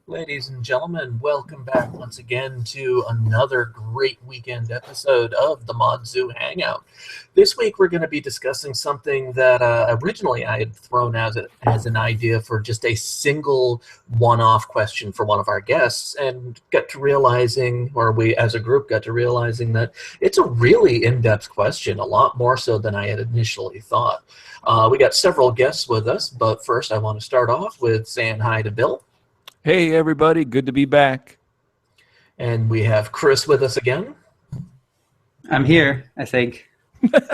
Ladies and gentlemen, welcome back once again to another great weekend episode of the Mod Zoo Hangout. This week we're going to be discussing something that originally I had thrown out as an idea for just a single one-off question for one of our guests, and got to realizing, or we as a group got to realizing, that it's a really in-depth question, a lot more so than I had initially thought. We got several guests with us, but first I want to start off with saying hi to Bill. Hey, everybody. Good to be back. And we have Chris with us again. I'm here, I think.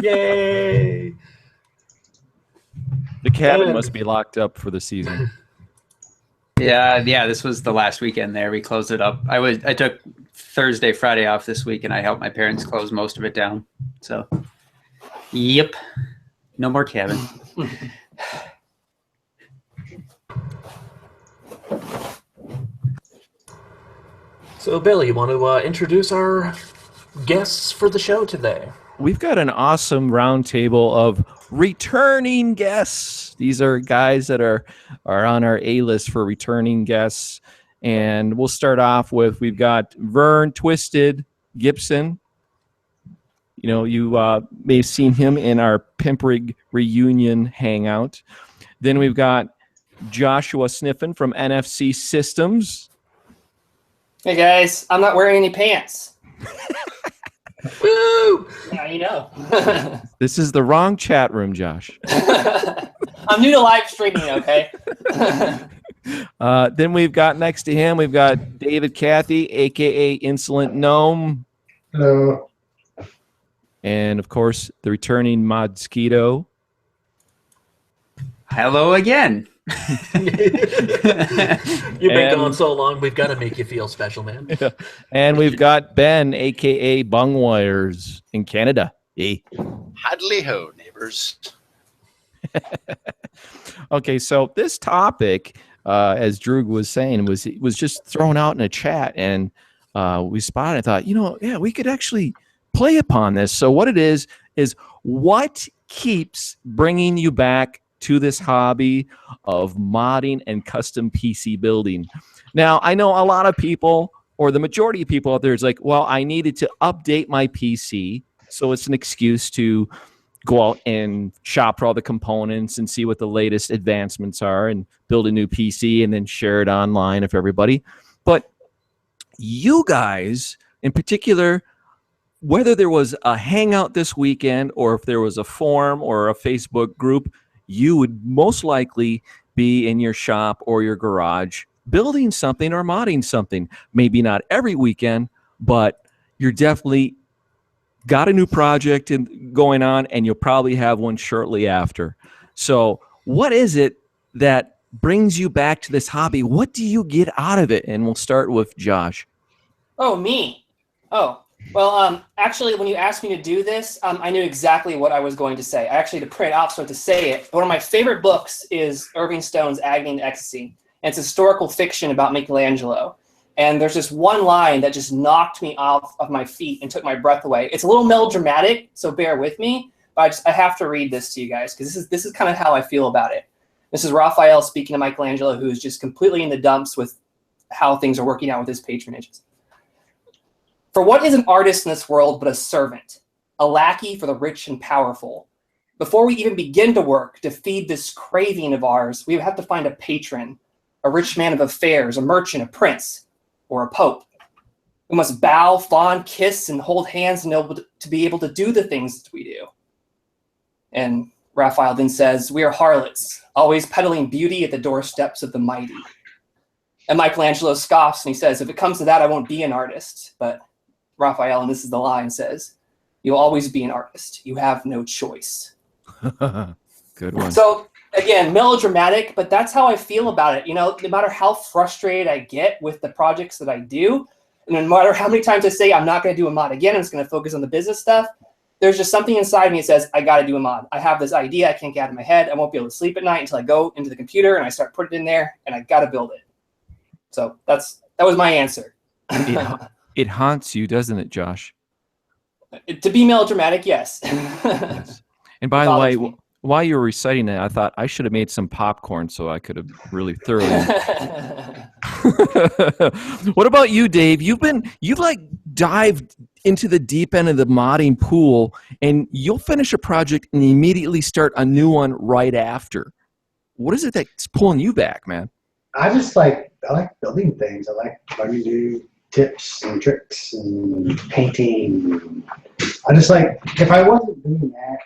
Yay! The cabin must be locked up for the season. Yeah, this was the last weekend there. We closed it up. I took Thursday, Friday off this week, and I helped my parents close most of it down. So, yep. No more cabin. So, Bill, you want to introduce our guests for the show today? We've got an awesome roundtable of returning guests. These are guys that are on our A-list for returning guests. And we'll start off with, we've got Twizted, Gibson. You know, you may have seen him in our Pimp Rig reunion hangout. Then we've got Joshua Sniffen from NFC Systems. Hey guys, I'm not wearing any pants. Woo! Now you know. This is the wrong chat room, Josh. I'm new to live streaming, okay? Then we've got next to him, we've got David Cathy, a.k.a. Insolent Gnome. Hello. And, of course, the returning Mosquito. Hello again. You've been gone so long, we've got to make you feel special, man. Yeah. And we've got Ben, a.k.a. Bungwires in Canada. Hey. Hadley ho, neighbors. Okay, so this topic, as Droog was saying, was just thrown out in a chat, and we spotted. I thought, we could actually play upon this. So what it is what keeps bringing you back to this hobby of modding and custom PC building. Now, I know a lot of people, or the majority of people out there, is like, well, I needed to update my PC, so it's an excuse to go out and shop for all the components and see what the latest advancements are and build a new PC and then share it online of everybody. But you guys, in particular, whether there was a hangout this weekend or if there was a forum or a Facebook group, you would most likely be in your shop or your garage building something or modding something. Maybe not every weekend, but you're definitely got a new project going on, and you'll probably have one shortly after. So what is it that brings you back to this hobby? What do you get out of it? And we'll start with Josh. Oh, me? Oh. Well, actually, when you asked me to do this, I knew exactly what I was going to say. I actually had to print it off so to say it. One of my favorite books is Irving Stone's Agony and Ecstasy. And it's historical fiction about Michelangelo. And there's this one line that just knocked me off of my feet and took my breath away. It's a little melodramatic, so bear with me. But I have to read this to you guys, because this is kind of how I feel about it. This is Raphael speaking to Michelangelo, who's just completely in the dumps with how things are working out with his patronages. For what is an artist in this world but a servant, a lackey for the rich and powerful? Before we even begin to work to feed this craving of ours, we have to find a patron, a rich man of affairs, a merchant, a prince, or a pope. We must bow, fawn, kiss, and hold hands to be able to do the things that we do. And Raphael then says, we are harlots, always peddling beauty at the doorsteps of the mighty. And Michelangelo scoffs and he says, if it comes to that, I won't be an artist. But Raphael, and this is the line, says, you'll always be an artist. You have no choice. Good one. So, again, melodramatic, but that's how I feel about it. No matter how frustrated I get with the projects that I do, and no matter how many times I say I'm not going to do a mod again, I'm just going to focus on the business stuff, there's just something inside me that says, I got to do a mod. I have this idea I can't get out of my head. I won't be able to sleep at night until I go into the computer and I start putting it in there, and I got to build it. So that was my answer. It haunts you, doesn't it, Josh? To be melodramatic, yes. Yes. And by the way, while you were reciting that, I thought I should have made some popcorn so I could have really thoroughly What about you, Dave? You've like dived into the deep end of the modding pool, and you'll finish a project and immediately start a new one right after. What is it that's pulling you back, man? I like building things. I like learning new tips and tricks and painting. I just like, if I wasn't doing that,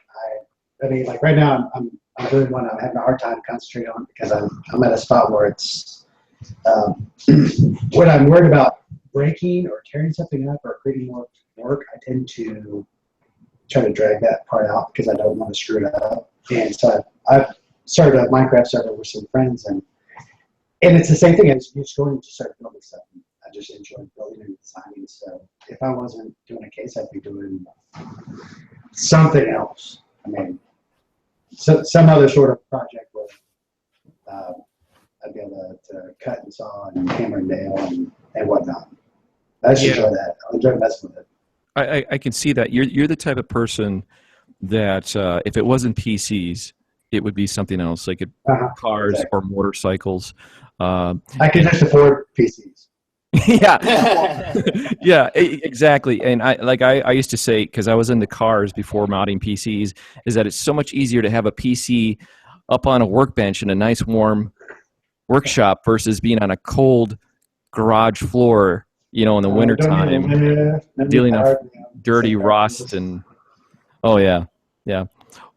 I mean, like right now, I'm doing one I'm having a hard time concentrating on because I'm at a spot where it's, when I'm worried about breaking or tearing something up or creating more work, I tend to try to drag that part out because I don't want to screw it up. And so I've started a Minecraft server with some friends, and it's the same thing. It's just going to start building stuff. I just enjoy building and designing. So if I wasn't doing a case, I'd be doing something else. I mean, some other sort of project where I'd be able to cut and saw and hammer and nail and whatnot. I just enjoy that. I enjoy messing with it. I can see that. You're the type of person that if it wasn't PCs, it would be something else, like cars exactly. or motorcycles. I can just afford PCs. Yeah, yeah, exactly. And I used to say, because I was into cars before modding PCs, is that it's so much easier to have a PC up on a workbench in a nice warm workshop versus being on a cold garage floor, in the wintertime, dealing with dirty rust and yeah.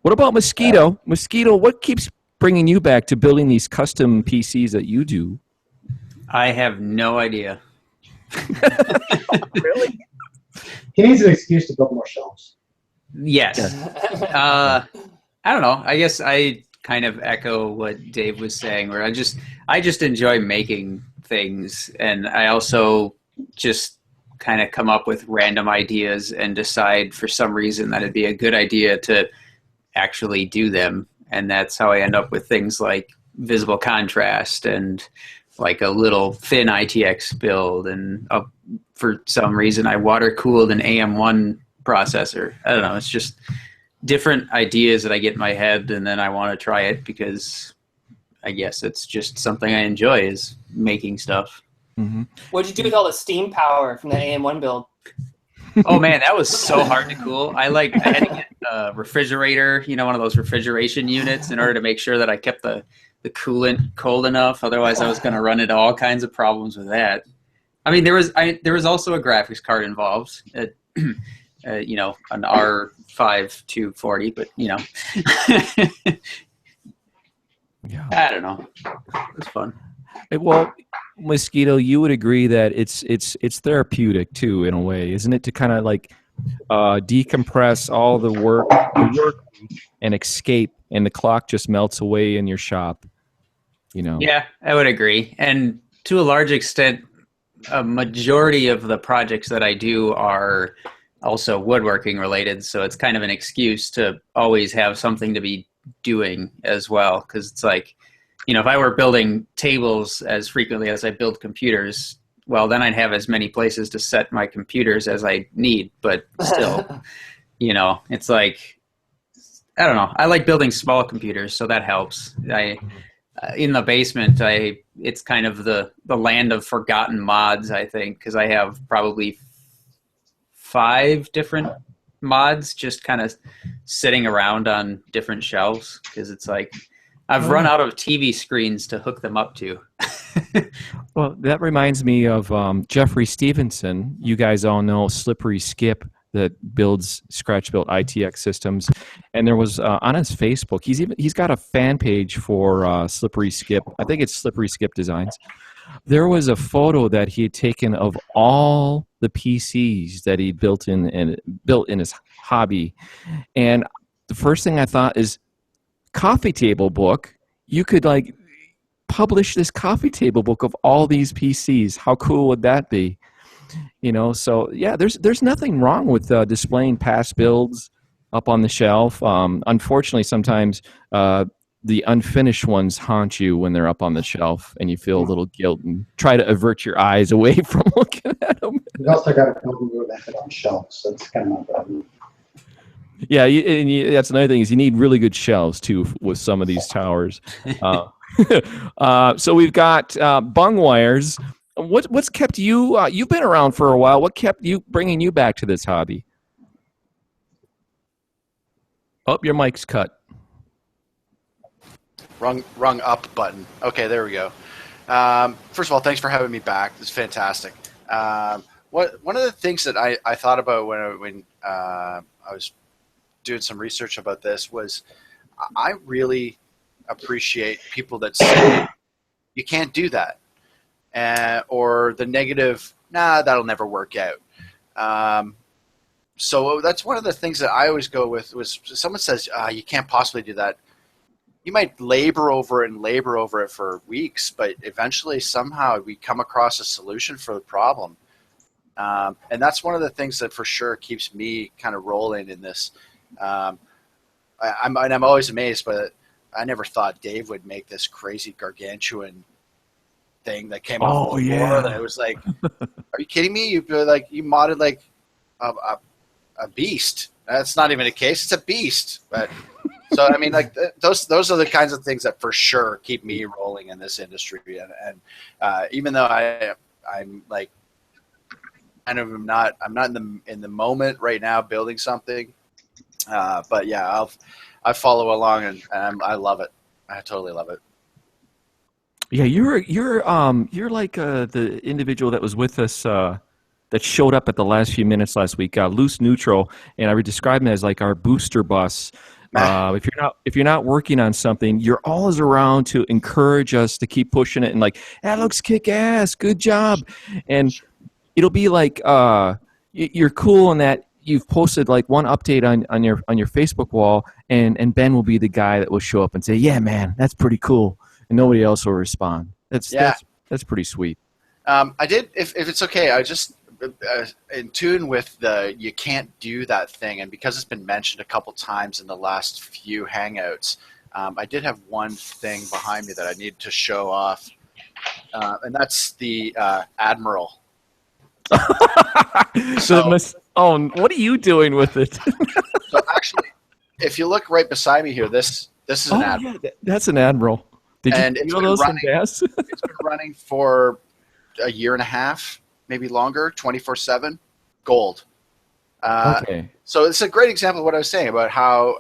What about Mosquito? Mosquito, what keeps bringing you back to building these custom PCs that you do? I have no idea. Really? He needs an excuse to build more shelves. Yes. I don't know. I guess I kind of echo what Dave was saying, where I just enjoy making things, and I also just kind of come up with random ideas and decide for some reason that it'd be a good idea to actually do them, and that's how I end up with things like visible contrast and like a little thin ITX build, and for some reason I water cooled an AM1 processor. I don't know. It's just different ideas that I get in my head, and then I want to try it because I guess it's just something I enjoy, is making stuff. Mm-hmm. What'd you do with all the steam power from the AM1 build? Oh man, that was so hard to cool. I had to get a refrigerator, one of those refrigeration units, in order to make sure that I kept the coolant cold enough. Otherwise, I was going to run into all kinds of problems with that. I mean, there was also a graphics card involved, an R5 240, but Yeah. I don't know. It was fun. Well, Mosquito, you would agree that it's therapeutic too, in a way, isn't it, to kind of like decompress all the work and escape, and the clock just melts away in your shop. Yeah, I would agree. And to a large extent, a majority of the projects that I do are also woodworking related, so it's kind of an excuse to always have something to be doing as well, because it's like, if I were building tables as frequently as I build computers, well, then I'd have as many places to set my computers as I need. But still, it's like, I don't know. I like building small computers, so that helps. In the basement, it's kind of the land of forgotten mods, I think, because I have probably 5 different mods just kind of sitting around on different shelves, because it's like, I've run out of TV screens to hook them up to. Well, that reminds me of Jeffrey Stevenson. You guys all know Slippery Skip, that builds scratch-built ITX systems. And there was on his Facebook, he's got a fan page for Slippery Skip. I think it's Slippery Skip Designs. There was a photo that he had taken of all the PCs that he built in his hobby. And the first thing I thought is, coffee table book, you could like publish this coffee table book of all these PCs. How cool would that be? So yeah, there's nothing wrong with displaying past builds up on the shelf. Unfortunately, sometimes the unfinished ones haunt you when they're up on the shelf, and you feel a little guilt and try to avert your eyes away from looking at them. You also got to build a method on shelves, so it's kind of my problem. Yeah, that's another thing, is you need really good shelves too with some of these towers. So we've got bung wires. What's kept you? You've been around for a while. What kept you bringing you back to this hobby? Oh, your mic's cut. Rung up button. Okay, there we go. First of all, thanks for having me back. This is fantastic. One of the things that I thought about when I was doing some research about this was I really appreciate people that say you can't do that, or the negative, nah, that'll never work out. So that's one of the things that I always go with was someone says you can't possibly do that. You might labor over it for weeks, but eventually somehow we come across a solution for the problem. And that's one of the things that for sure keeps me kind of rolling in this. I'm always amazed, but I never thought Dave would make this crazy gargantuan thing that came off the floor. And it was like, are you kidding me? You modded like a beast. That's not even a case. It's a beast. But so I mean, like those are the kinds of things that for sure keep me rolling in this industry. And even though I'm like kind of I'm not in the moment right now building something. But yeah, I follow along and I love it. I totally love it. Yeah, you're like the individual that was with us that showed up at the last few minutes last week, loose neutral, and I would describe him as like our booster bus. If you're not working on something, you're always around to encourage us to keep pushing it and like, that looks kick ass, good job, and it'll be like you're cool in that you've posted like one update on your Facebook wall, and Ben will be the guy that will show up and say, yeah, man, that's pretty cool, and nobody else will respond. That's pretty sweet. I did, if it's okay, I just in tune with the you can't do that thing, and because it's been mentioned a couple times in the last few Hangouts, I did have one thing behind me that I need to show off, and that's the Admiral. What are you doing with it? So actually, if you look right beside me here, this is an Admiral. Yeah, that's an Admiral. Did you know those from gas? It's been running for a year and a half, maybe longer, 24/7, gold. Okay. So it's a great example of what I was saying about how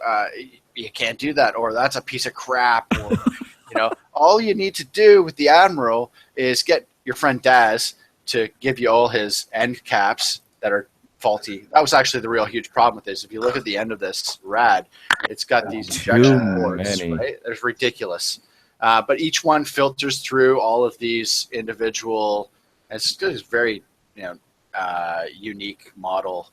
you can't do that, or that's a piece of crap, or all you need to do with the Admiral is get your friend Daz to give you all his end caps that are faulty. That was actually the real huge problem with this. If you look at the end of this rad, it's got these injection ports, right? It's ridiculous. But each one filters through all of these individual. It's a very unique model.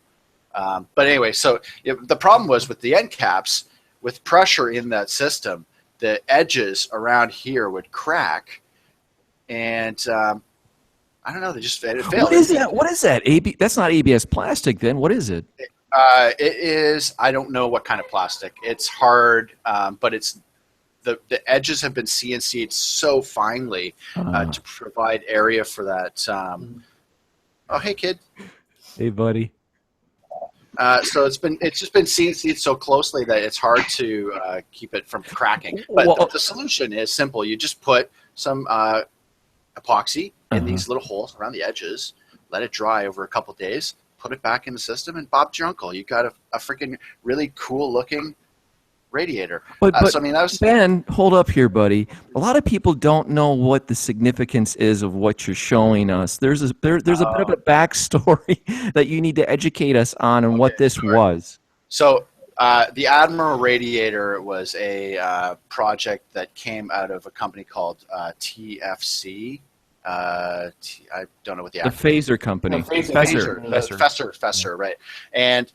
But anyway, so the problem was with the end caps, with pressure in that system, the edges around here would crack, and I don't know. It failed. What is that? What is that? That's not ABS plastic, then. What is it? It is. I don't know what kind of plastic. It's hard, but it's the edges have been CNC'd so finely to provide area for that. Oh, hey, kid. Hey, buddy. So it's just been CNC'd so closely that it's hard to keep it from cracking. But the solution is simple. You just put some epoxy in these little holes around the edges, let it dry over a couple days, put it back in the system, and Bob's your uncle. You got a freaking really cool looking radiator. But so, I mean, that was Ben, hold up here, buddy. A lot of people don't know what the significance is of what you're showing us. There's a bit of a backstory that you need to educate us on and what this was. So the Admiral radiator was a project that came out of a company called TFC. I don't know what the phaser company. No, Fesser, right? And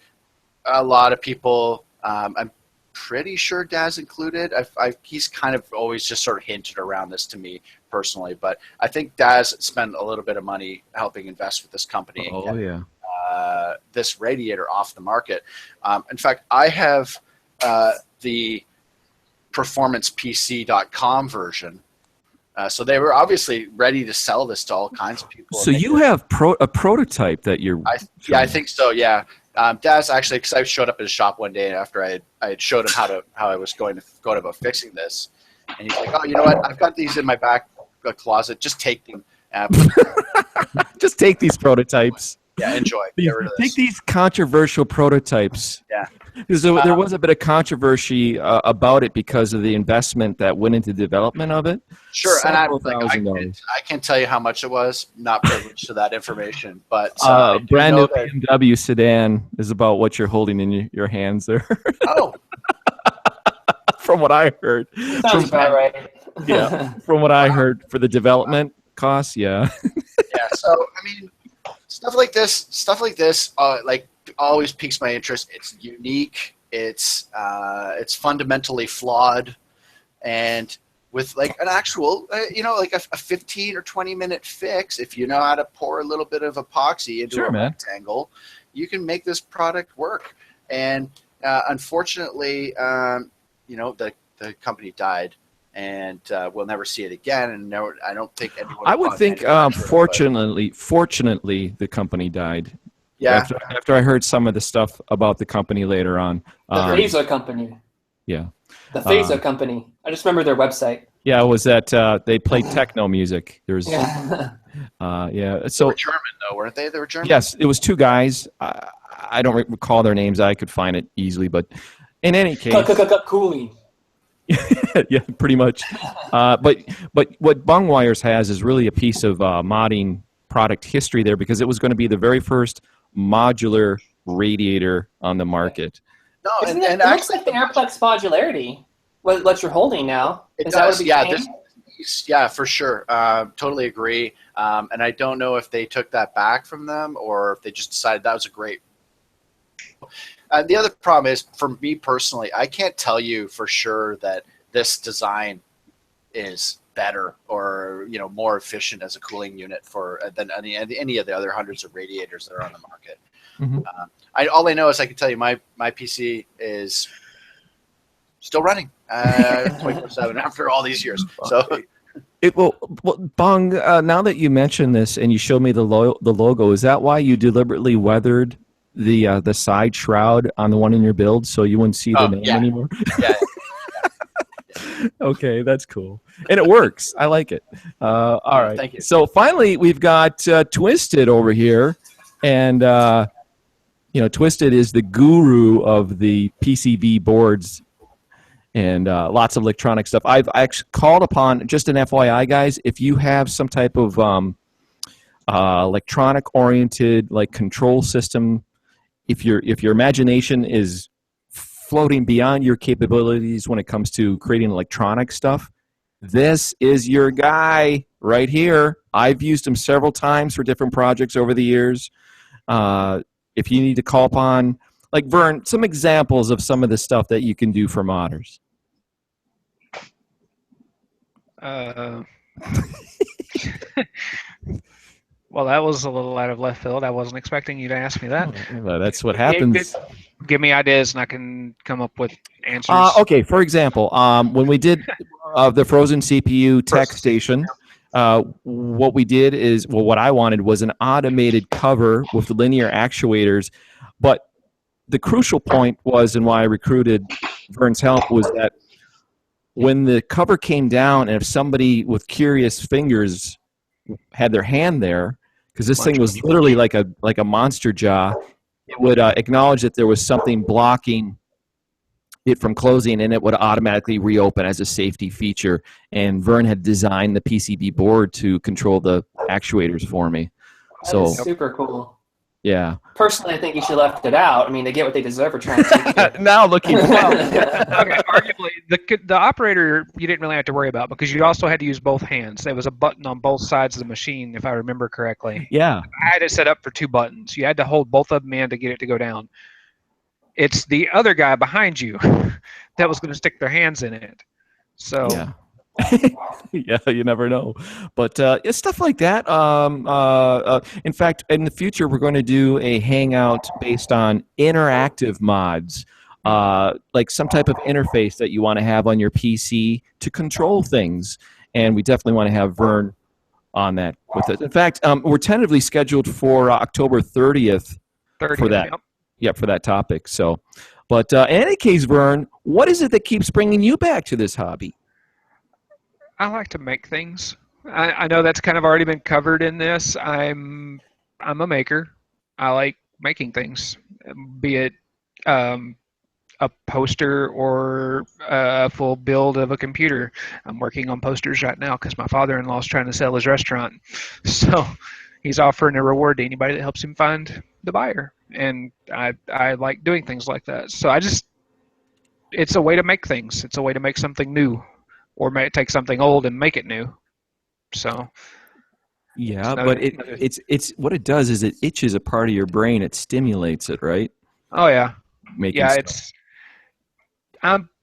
a lot of people, I'm pretty sure Daz included. He's kind of always just sort of hinted around this to me personally, but I think Daz spent a little bit of money helping invest with this company. This radiator off the market. In fact, I have the performancepc.com version. So they were obviously ready to sell this to all kinds of people. So you have a prototype that you're... I think so, yeah. Daz actually, because I showed up at his shop one day after I had showed him how I was going about fixing this, And he's like, oh, you know what? I've got these in my back closet. Just take them. Just take these prototypes. Yeah, enjoy. Get rid of this. Take these controversial prototypes. Yeah. Because there was a bit of controversy about it because of the investment that went into development of it. Sure, and $1,000. I can't tell you how much it was. Not privileged to that information, but brand new BMW sedan is about what you're holding in your hands there. Oh, from what I heard. Sounds about right. Yeah, from what I heard for the development costs, yeah. Yeah, so I mean, stuff like this, like always piques my interest. It's unique. It's fundamentally flawed, and with like an actual, like a 15 or 20-minute fix, if you know how to pour a little bit of epoxy into a rectangle, you can make this product work. And unfortunately, the company died. And we'll never see it again. And I don't think anyone. I would think, fortunately, the company died. Yeah. After I heard some of the stuff about the company later on. The Phaser Company. Yeah. The Phaser Company. I just remember their website. Yeah, it was that they played techno music. There's. Yeah. Yeah. So they were German, though, weren't they? They were German. Yes, it was two guys. I don't recall their names. I could find it easily, but in any case. Cooling. Yeah, pretty much. But what Bung Wires has is really a piece of modding product history there, because it was going to be the very first modular radiator on the market. No, it looks like the Airplex modularity. What you're holding now? It does. Yeah, for sure. Totally agree. And I don't know if they took that back from them or if they just decided that was a great. The other problem is, for me personally, I can't tell you for sure that this design is better or more efficient as a cooling unit than any of the other hundreds of radiators that are on the market. Mm-hmm. All I know is I can tell you my PC is still running 24/7 after all these years. So. Bung, now that you mention this and you showed me the logo, is that why you deliberately weathered the side shroud on the one in your build so you wouldn't see the name anymore? Yeah. Okay, that's cool. And it works. I like it. All right. Thank you. So finally, we've got Twizted over here. And, Twizted is the guru of the PCB boards and lots of electronic stuff. I've actually called upon, just an FYI, guys, if you have some type of electronic-oriented like control system, if your imagination is floating beyond your capabilities when it comes to creating electronic stuff, this is your guy right here. I've used him several times for different projects over the years. If you need to call upon, like Vern, some examples of some of the stuff that you can do for modders. Well, that was a little out of left field. I wasn't expecting you to ask me that. Well, that's what happens. Give me ideas, and I can come up with answers. Okay, for example, when we did the frozen CPU tech station, what we did is, what I wanted was an automated cover with linear actuators. But the crucial point was, and why I recruited Vern's help, was that when the cover came down, and if somebody with curious fingers had their hand there, because this thing was literally like a monster jaw, it would acknowledge that there was something blocking it from closing, and it would automatically reopen as a safety feature. And Vern had designed the PCB board to control the actuators for me. That is super cool. Yeah. Personally, I think you should have left it out. I mean, they get what they deserve for trying to. Now looking. Okay, arguably, the operator you didn't really have to worry about because you also had to use both hands. There was a button on both sides of the machine, if I remember correctly. Yeah. I had it set up for 2 buttons. You had to hold both of them in to get it to go down. It's the other guy behind you that was going to stick their hands in it. So. Yeah. Yeah, you never know, but it's stuff like that. In fact, in the future, we're going to do a hangout based on interactive mods, like some type of interface that you want to have on your PC to control things, and we definitely want to have Vern on that with it. In fact, we're tentatively scheduled for October 30th for that. Yep. Yeah, for that topic. So, but in any case, Vern, what is it that keeps bringing you back to this hobby? I like to make things. I know that's kind of already been covered in this. I'm a maker. I like making things, be it a poster or a full build of a computer. I'm working on posters right now because my father-in-law is trying to sell his restaurant. So he's offering a reward to anybody that helps him find the buyer. And I like doing things like that. So it's a way to make things. It's a way to make something new, or take something old and make it new. So yeah, but it's what it does is it itches a part of your brain. It stimulates it, right? Oh yeah, Making yeah. stuff.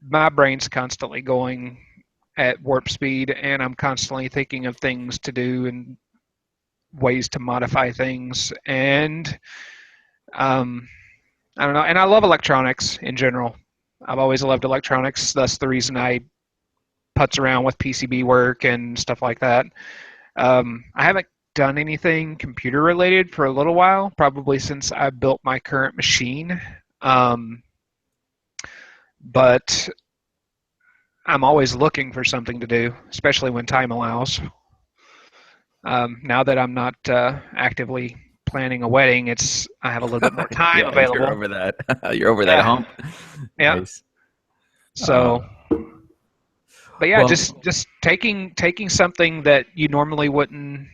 My brain's constantly going at warp speed, and I'm constantly thinking of things to do and ways to modify things. And I don't know. And I love electronics in general. I've always loved electronics. That's the reason I putz around with PCB work and stuff like that. I haven't done anything computer related for a little while, probably since I built my current machine. But I'm always looking for something to do, especially when time allows. Now that I'm not actively planning a wedding, I have a little bit more time available. You're over that. You're over that hump. Yeah. Nice. So, but yeah, just taking something that you normally wouldn't,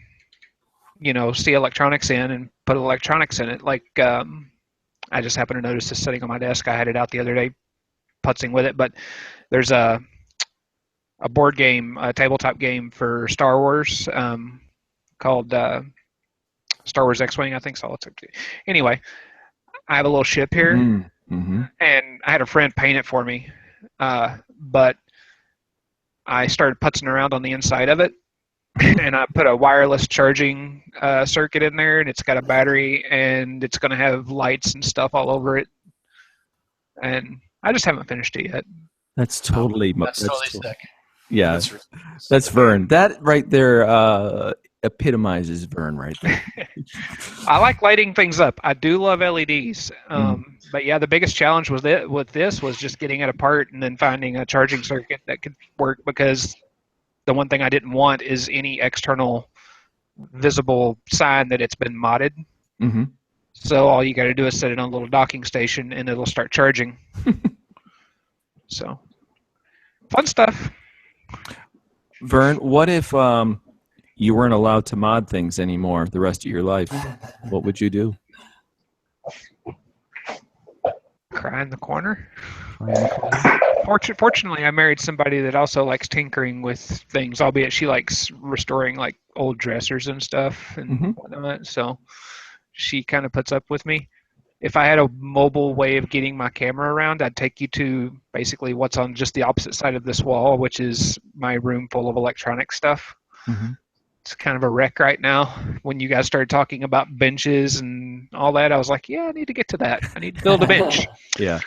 see electronics in and put electronics in it. Like I just happened to notice this sitting on my desk. I had it out the other day, putzing with it. But there's a board game, a tabletop game for Star Wars called Star Wars X-Wing, I think so. Anyway, I have a little ship here, mm-hmm. and I had a friend paint it for me. But I started putzing around on the inside of it, and I put a wireless charging circuit in there, and it's got a battery, and it's going to have lights and stuff all over it. And I just haven't finished it yet. That's totally sick. Yeah, that's Vern. That right there epitomizes Vern right there. I like lighting things up. I do love LEDs. But yeah, the biggest challenge with this was just getting it apart and then finding a charging circuit that could work, because the one thing I didn't want is any external visible sign that it's been modded. Mm-hmm. So all you got to do is set it on a little docking station and it'll start charging. So fun stuff. Vern, what if you weren't allowed to mod things anymore the rest of your life? What would you do? Cry in the corner. Fortunately, I married somebody that also likes tinkering with things, albeit she likes restoring like old dressers and stuff and whatnot. So she kind of puts up with me. If I had a mobile way of getting my camera around, I'd take you to basically what's on just the opposite side of this wall, which is my room full of electronic stuff. Mm-hmm. It's kind of a wreck right now. When you guys started talking about benches and all that, I was like, yeah, I need to get to that. I need to build a bench. Yeah.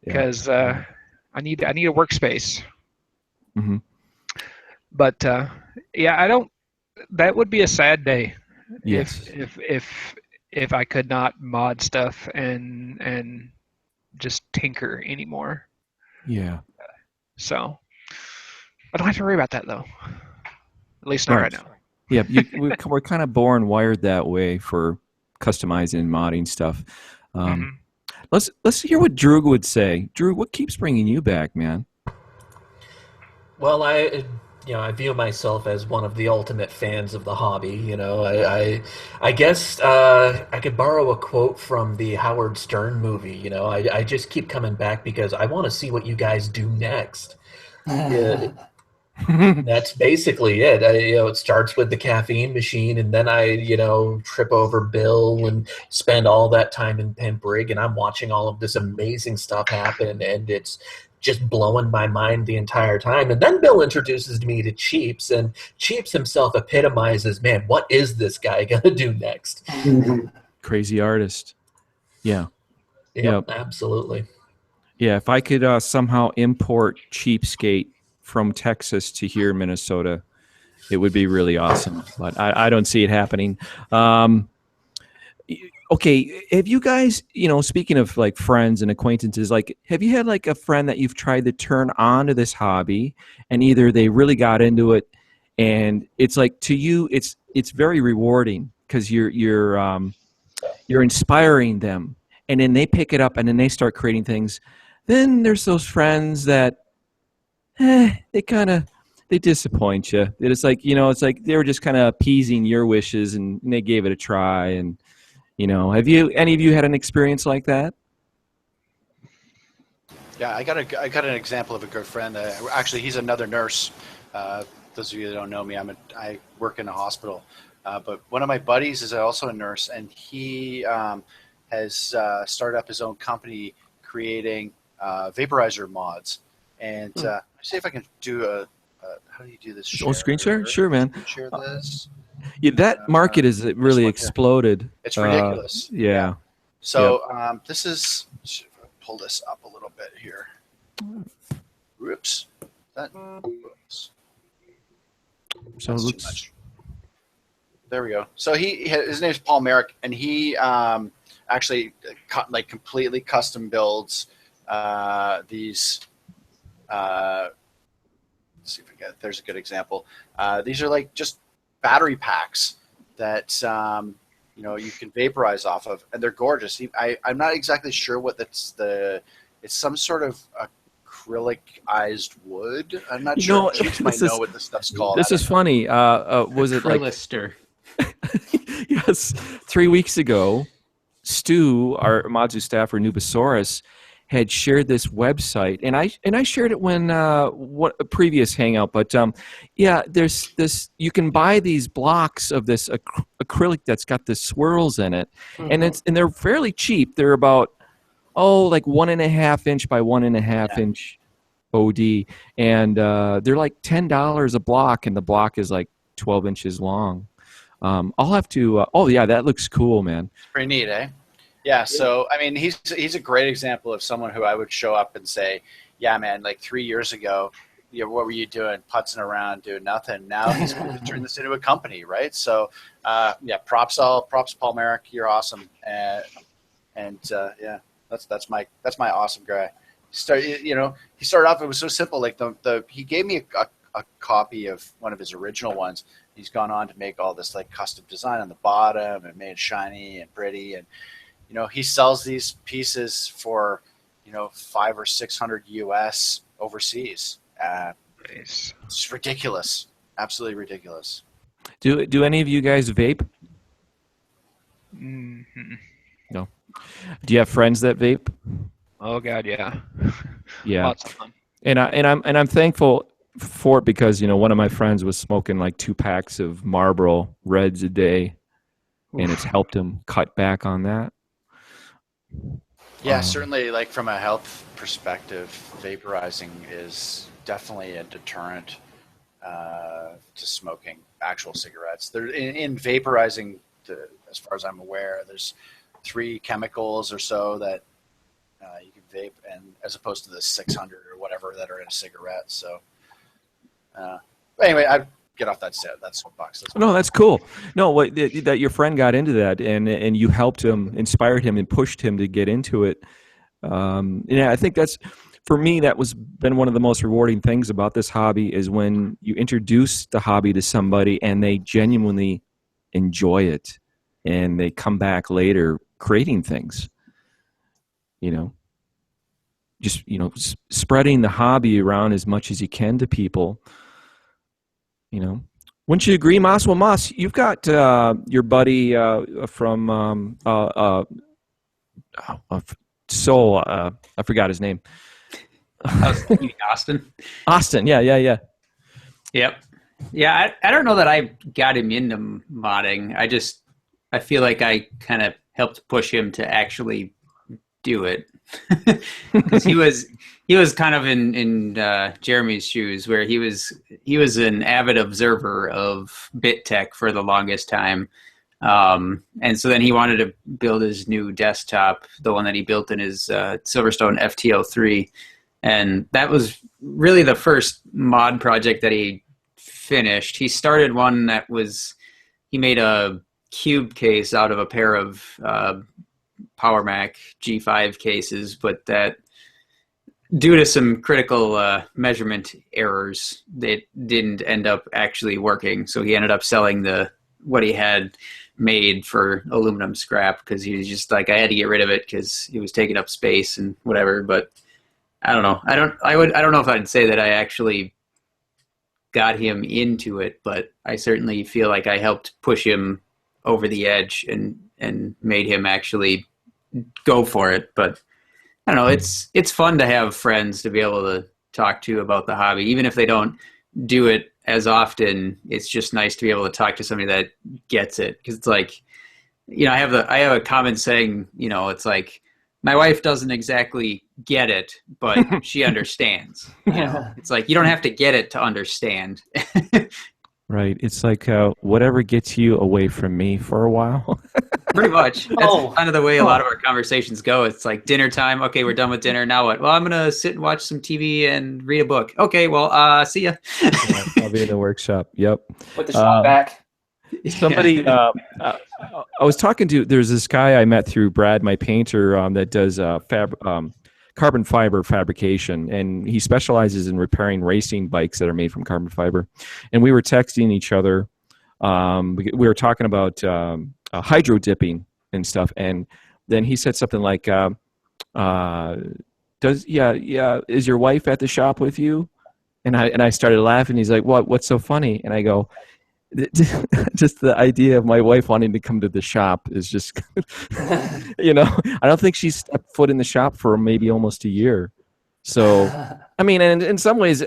Because I need a workspace. Mm-hmm. But yeah, that would be a sad day. Yes. If I could not mod stuff and just tinker anymore. Yeah. So I don't have to worry about that though. At least not right now. Yeah, we're kind of born wired that way for customizing and modding stuff. Let's hear what Drew would say. Drew, what keeps bringing you back, man? Well, I view myself as one of the ultimate fans of the hobby. I guess I could borrow a quote from the Howard Stern movie. I just keep coming back because I want to see what you guys do next. That's basically it. It starts with the caffeine machine, and then I trip over Bill and spend all that time in Pimp Rig, and I'm watching all of this amazing stuff happen, and it's just blowing my mind the entire time. And then Bill introduces me to Cheeps, and Cheeps himself epitomizes, man, what is this guy gonna do next? Crazy artist. Yeah. Yep, absolutely. Yeah, if I could somehow import Cheapskate from Texas to here in Minnesota, it would be really awesome. But I don't see it happening. okay, have you guys, speaking of like friends and acquaintances, like have you had like a friend that you've tried to turn on to this hobby, and either they really got into it, and it's like to you, it's very rewarding because you're inspiring them, and then they pick it up and then they start creating things. Then there's those friends that they disappoint you. It's like, it's like they were just kind of appeasing your wishes, and they gave it a try. And have any of you had an experience like that? Yeah, I got an example of a good friend. Actually, he's another nurse. Those of you that don't know me, I work in a hospital. But one of my buddies is also a nurse, and he has started up his own company creating vaporizer mods. And let's see if I can do how do you do this? Oh, screen share? Sure, man. Share this. Yeah, that market has really exploded. It's ridiculous. Yeah. So this is. Pull this up a little bit here. Whoops. Whoops. So it looks. There we go. So his name is Paul Merrick, and he actually completely custom builds these. Let's see if we get. There's a good example. These are like just battery packs that you can vaporize off of, and they're gorgeous. I'm not exactly sure what it's some sort of acrylicized wood. I'm not sure. Chiefs might know what this stuff's called. This is funny. Was it like Acrylister? Yes. 3 weeks ago, Stu, our Madzu staffer, Nubasaurus, had shared this website, and I shared it when what a previous Hangout. But there's this. You can buy these blocks of this acrylic that's got the swirls in it, and they're fairly cheap. They're about like 1.5 inch by 1.5 inch OD, and they're like $10 a block, and the block is like 12 inches long. I'll have to. That looks cool, man. Pretty neat, eh? Yeah, so I mean, he's a great example of someone who I would show up and say, "Yeah, man, like 3 years ago, what were you doing, putzing around, doing nothing? Now he's going to turn this into a company, right?" So, props Paul Merrick, you're awesome, that's my awesome guy. He started off. It was so simple. Like he gave me a copy of one of his original ones. He's gone on to make all this like custom design on the bottom and made it shiny and pretty, and he sells these pieces for, $500 or $600 US overseas. Nice. It's ridiculous. Absolutely ridiculous. Do any of you guys vape? Mm-hmm. No. Do you have friends that vape? Oh God, yeah. Yeah. Lots of fun. And I'm thankful for it because one of my friends was smoking like 2 packs of Marlboro Reds a day, and it's helped him cut back on that. Yeah, certainly. Like from a health perspective, vaporizing is definitely a deterrent to smoking actual cigarettes. There in vaporizing, as far as I'm aware, there's 3 chemicals or so that you can vape, and as opposed to the 600 or whatever that are in a cigarette. So, anyway, I get off that soapbox. No, that's cool. No, that your friend got into that, and you helped him, inspired him, and pushed him to get into it. I think that's, for me, that was been one of the most rewarding things about this hobby is when you introduce the hobby to somebody and they genuinely enjoy it, and they come back later creating things. Just spreading the hobby around as much as you can to people. Wouldn't you agree, Moss? Well, Moss, you've got your buddy from Seoul. I forgot his name. Austin. Austin, yeah. Yep. Yeah, I don't know that I got him into modding. I feel like I kind of helped push him to actually do it. Because he was kind of in Jeremy's shoes, where he was an avid observer of bit tech for the longest time, and so then he wanted to build his new desktop, the one that he built in his Silverstone FT03, and that was really the first mod project that he finished. He started one that was he made a cube case out of a pair of Power Mac G5 cases, but that due to some critical measurement errors, it didn't end up actually working. So he ended up selling what he had made for aluminum scrap because he was just like, I had to get rid of it because he was taking up space and whatever. But I don't know. I don't know if I'd say that I actually got him into it, but I certainly feel like I helped push him over the edge and made him actually go for it. But I don't know, it's fun to have friends to be able to talk to about the hobby. Even if they don't do it as often, it's just nice to be able to talk to somebody that gets it. Because it's like, I have a common saying, it's like, my wife doesn't exactly get it, but she understands. It's like, you don't have to get it to understand. Right. It's like whatever gets you away from me for a while. Pretty much. That's kind of the way a lot of our conversations go. It's like dinner time. Okay, we're done with dinner. Now what? Well, I'm going to sit and watch some TV and read a book. Okay, well, see ya. Yeah, I'll be in the workshop. Yep. Put the shop back. Somebody, I was talking to, there's this guy I met through Brad, my painter, that does carbon fiber fabrication, and he specializes in repairing racing bikes that are made from carbon fiber. And we were texting each other. We were talking about hydro dipping and stuff, and then he said something like, is your wife at the shop with you? And I started laughing. He's like, what's so funny? And I go, just the idea of my wife wanting to come to the shop is just, I don't think she's stepped foot in the shop for maybe almost a year. So, I mean, and in some ways,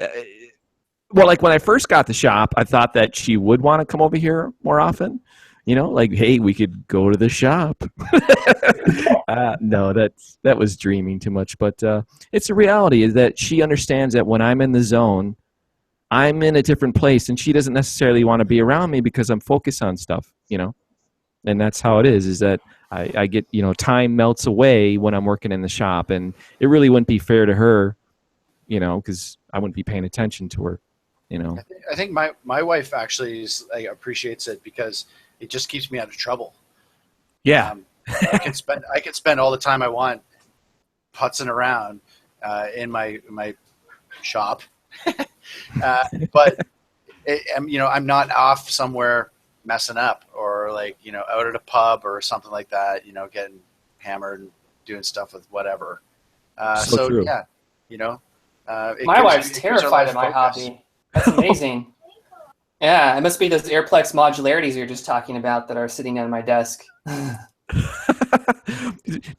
like when I first got the shop, I thought that she would want to come over here more often. Like, hey, we could go to the shop. No, that was dreaming too much. But it's a reality is that she understands that when I'm in the zone, I'm in a different place, and she doesn't necessarily want to be around me because I'm focused on stuff, and that's how it is that I get, time melts away when I'm working in the shop, and it really wouldn't be fair to her, because I wouldn't be paying attention to her, I think my wife actually appreciates it because it just keeps me out of trouble. Yeah. I could spend all the time I want putzing around in my shop. But I'm not off somewhere messing up or out at a pub or something like that, getting hammered and doing stuff with whatever. So true. Yeah, my wife's terrified of my hobby. That's amazing. Yeah, it must be those Airplex modularities you're just talking about that are sitting on my desk.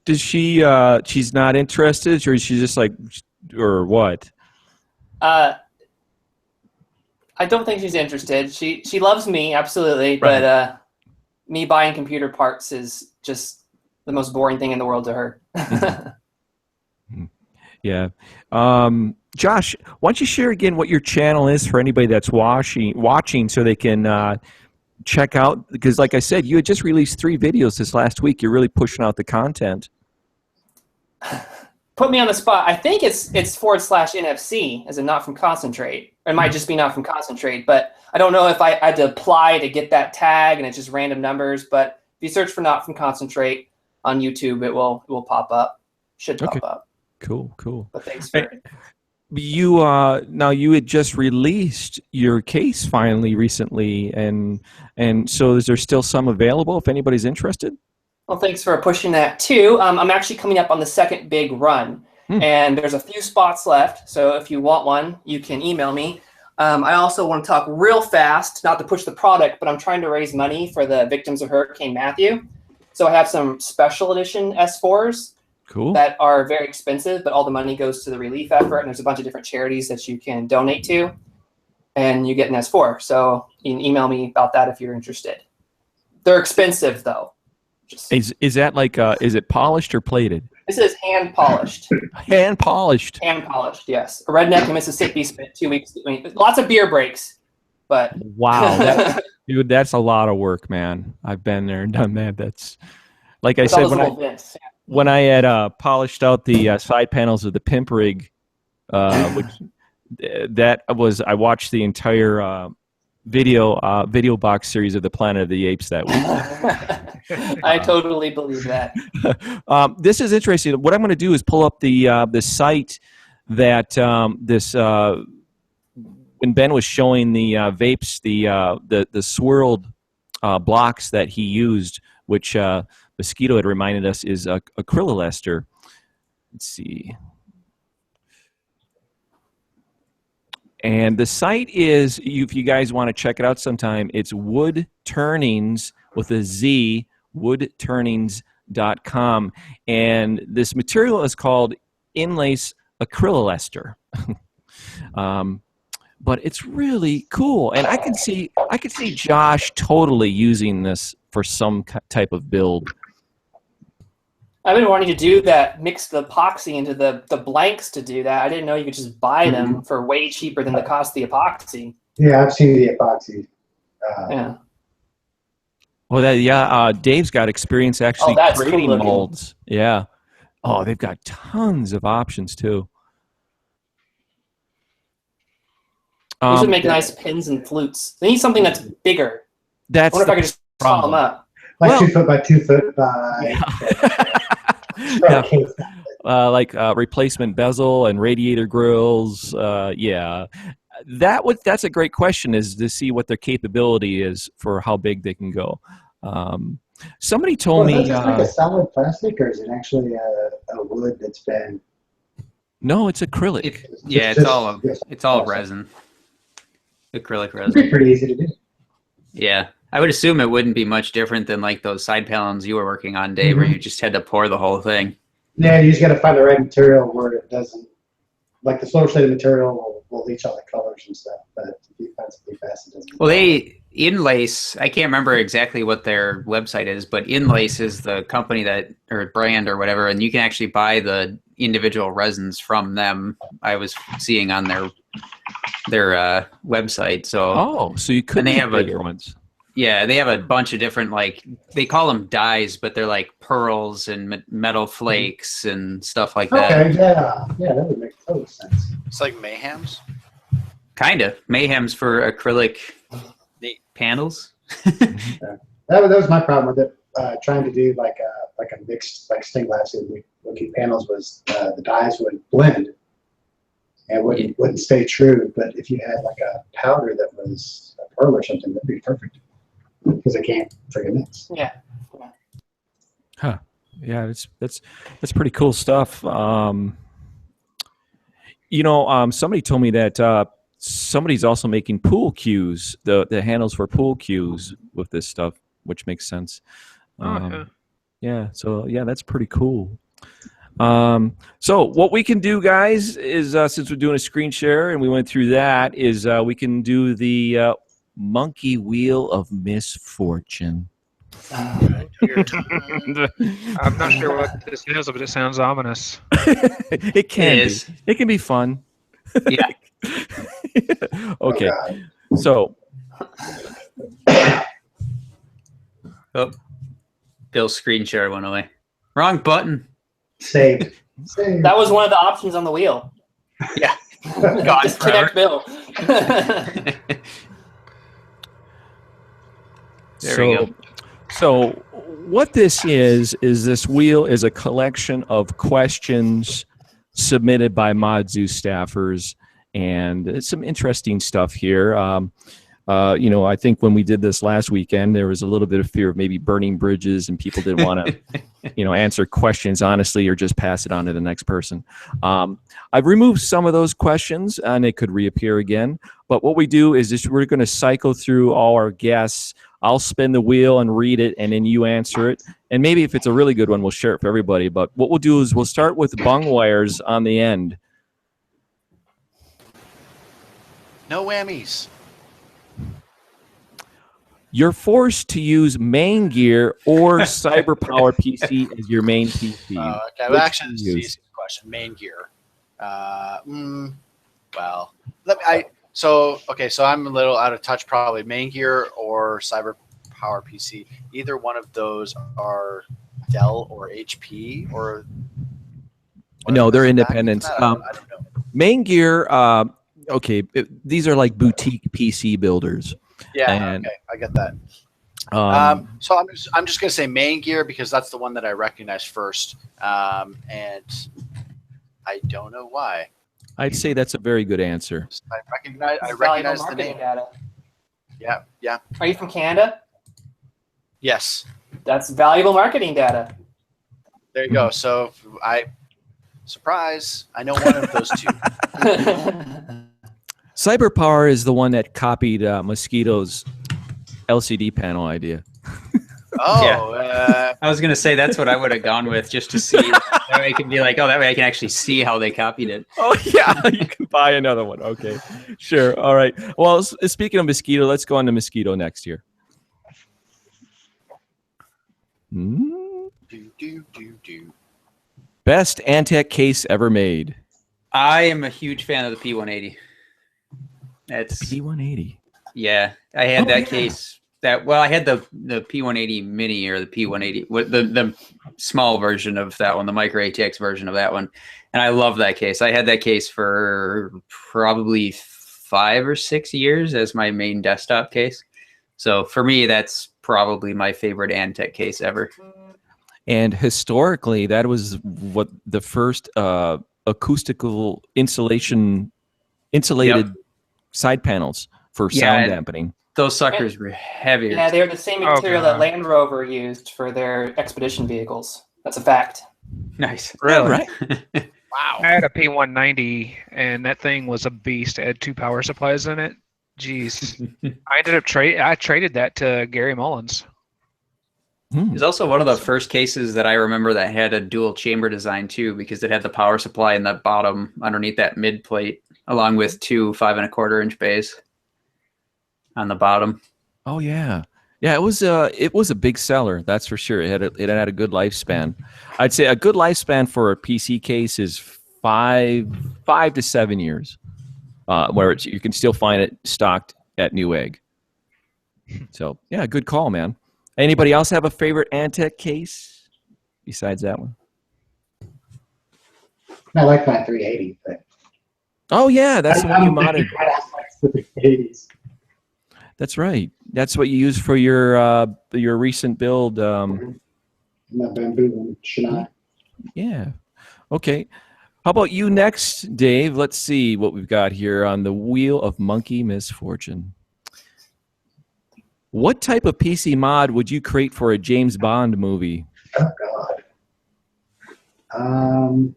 Does she's not interested, or is she just like, or what? I don't think she's interested. She loves me, absolutely, right. But me buying computer parts is just the most boring thing in the world to her. Yeah. Josh, why don't you share again what your channel is for anybody that's watching so they can check out, because like I said, you had just released 3 videos this last week. You're really pushing out the content. Put me on the spot. I think it's /NFC as in not from concentrate. It might just be not from concentrate, but I don't know if I had to apply to get that tag and it's just random numbers. But if you search for not from concentrate on YouTube, it will pop up. Should pop up. Cool. But thanks for you now you had just released your case finally recently, and so is there still some available if anybody's interested? Well, thanks for pushing that too. I'm actually coming up on the second big run, and there's a few spots left. So if you want one, you can email me. I also want to talk real fast, not to push the product, but I'm trying to raise money for the victims of Hurricane Matthew. So I have some special edition S4s that are very expensive, but all the money goes to the relief effort, and there's a bunch of different charities that you can donate to, and you get an S4. So you can email me about that if you're interested. They're expensive, though. Is that like is it polished or plated? This is hand polished. Hand polished. Hand polished, yes. A redneck in Mississippi spent 2 weeks doing lots of beer breaks, but wow, dude, that's a lot of work, man. I've been there and done that. That's like I said when I had polished out the side panels of the pimp rig, which I watched the entire video box series of the Planet of the Apes that week. I totally believe that. This is interesting. What I'm going to do is pull up the site that when Ben was showing the vapes, the swirled blocks that he used, which Mosquito had reminded us is acrylolester. Let's see. And the site is, if you guys want to check it out sometime, it's Wood Turnings with a Z, woodturnings.com. And this material is called Inlace Acrylolester. But it's really cool. And I can see Josh totally using this for some type of build. I've been wanting to do that, mix the epoxy into the blanks to do that. I didn't know you could just buy them for way cheaper than the cost of the epoxy. Yeah, I've seen the epoxy. Yeah. Well, Dave's got experience actually creating cool molds. Yeah. Oh, they've got tons of options too. These would make nice pins and flutes. They need something that's bigger. I wonder if I could just saw them up. Like 2 foot by 2 foot by. Like replacement bezel and radiator grills. Yeah. That's a great question, is to see what their capability is for how big they can go. Somebody told me. Is it like a solid plastic, or is it actually a wood that's been? No, it's acrylic. It's all resin. Acrylic resin. It'd be pretty easy to do. Yeah. I would assume it wouldn't be much different than like those side panels you were working on, Dave, where you just had to pour the whole thing. Yeah, you just got to find the right material where it doesn't, like the slower shaded material will leach all the colors and stuff, but if you find something fast, it doesn't. Well, Inlace, I can't remember exactly what their website is, but Inlace is the company or brand or whatever, and you can actually buy the individual resins from them. I was seeing on their website. So you could have bigger ones. Yeah, they have a bunch of different, like, they call them dyes, but they're like pearls and metal flakes and stuff like that. Okay, yeah, that would make total sense. It's like Mayhem's? Kind of. Mayhem's for acrylic panels. Yeah. That was my problem with it. Trying to do like a mixed, like stained glass looking panels was the dyes would blend and wouldn't stay true. But if you had like a powder that was a pearl or something, that'd be perfect. Because I can't friggin' mix. Yeah. Huh. Yeah, that's pretty cool stuff. Somebody told me that somebody's also making pool cues, the handles for pool cues with this stuff, which makes sense. Yeah, so yeah, that's pretty cool. So what we can do, guys, is since we're doing a screen share and we went through that, is we can do the Monkey Wheel of Misfortune. I'm not sure what this is, but it sounds ominous. It can be fun. Yeah. Okay. So. Oh, Bill's screen share went away. Wrong button. Saved. That was one of the options on the wheel. Yeah. Disconnect Bill. There we go. So what this is this wheel is a collection of questions submitted by ModZoo staffers, and it's some interesting stuff here. I think when we did this last weekend, there was a little bit of fear of maybe burning bridges, and people didn't want to, answer questions honestly or just pass it on to the next person. I've removed some of those questions, and they could reappear again. But what we do is just we're going to cycle through all our guests. I'll spin the wheel and read it, and then you answer it. And maybe if it's a really good one, we'll share it for everybody. But what we'll do is we'll start with bung wires on the end. No whammies. You're forced to use main gear or CyberPower PC as your main PC. Okay, well, actually, this is the easiest question. Main gear. Well, so I'm a little out of touch. Probably main gear or CyberPower PC. Either one of those are Dell or HP or. No, they're independent. I don't know. Main gear. These are like boutique PC builders. Yeah, And, okay, I get that. So I'm just gonna say main gear because that's the one that I recognize first, and I don't know why. I'd say that's a very good answer. I It's valuable recognize the marketing name. data. Yeah. Are you from Canada? Yes. That's valuable marketing data. There you go. So surprise, I know one of those two. Cyberpower is the one that copied Mosquito's LCD panel idea. Oh, I was gonna say that's what I would have gone with, just to see. That way I can be like, oh, that way I can actually see how they copied it. Oh yeah, you can buy another one. Okay, sure. All right. Well, speaking of Mosquito, let's go on to Mosquito next year. Best Antec case ever made. I am a huge fan of the P180. That's P180. Yeah, I had that case. I had the P180 Mini or the P180, the small version of that one, the Micro ATX version of that one, and I love that case. I had that case for probably 5 or 6 years as my main desktop case. So for me, that's probably my favorite Antec case ever. And historically, that was what the first acoustical insulated side panels for sound dampening. Those suckers were heavier. Yeah, they're the same material that Land Rover used for their expedition vehicles. That's a fact. Nice. Really? Right. Wow. I had a P190, and that thing was a beast. It had 2 power supplies in it. Jeez. I ended up traded that to Gary Mullins. It's also one of the first cases that I remember that had a dual chamber design too, because it had the power supply in the bottom underneath that mid plate, along with 2 5 1/4 inch bays on the bottom. Oh yeah, yeah. It was a big seller, that's for sure. It had a good lifespan. I'd say a good lifespan for a PC case is 5 to 7 years, where you can still find it stocked at Newegg. So yeah, good call, man. Anybody else have a favorite Antec case besides that one? I like my 380, but oh yeah, that's the one you modded. The 380s. That's right. That's what you use for your recent build. My bamboo and Chennai. Yeah. Okay. How about you next, Dave? Let's see what we've got here on the Wheel of Monkey Misfortune. What type of PC mod would you create for a James Bond movie? Oh God.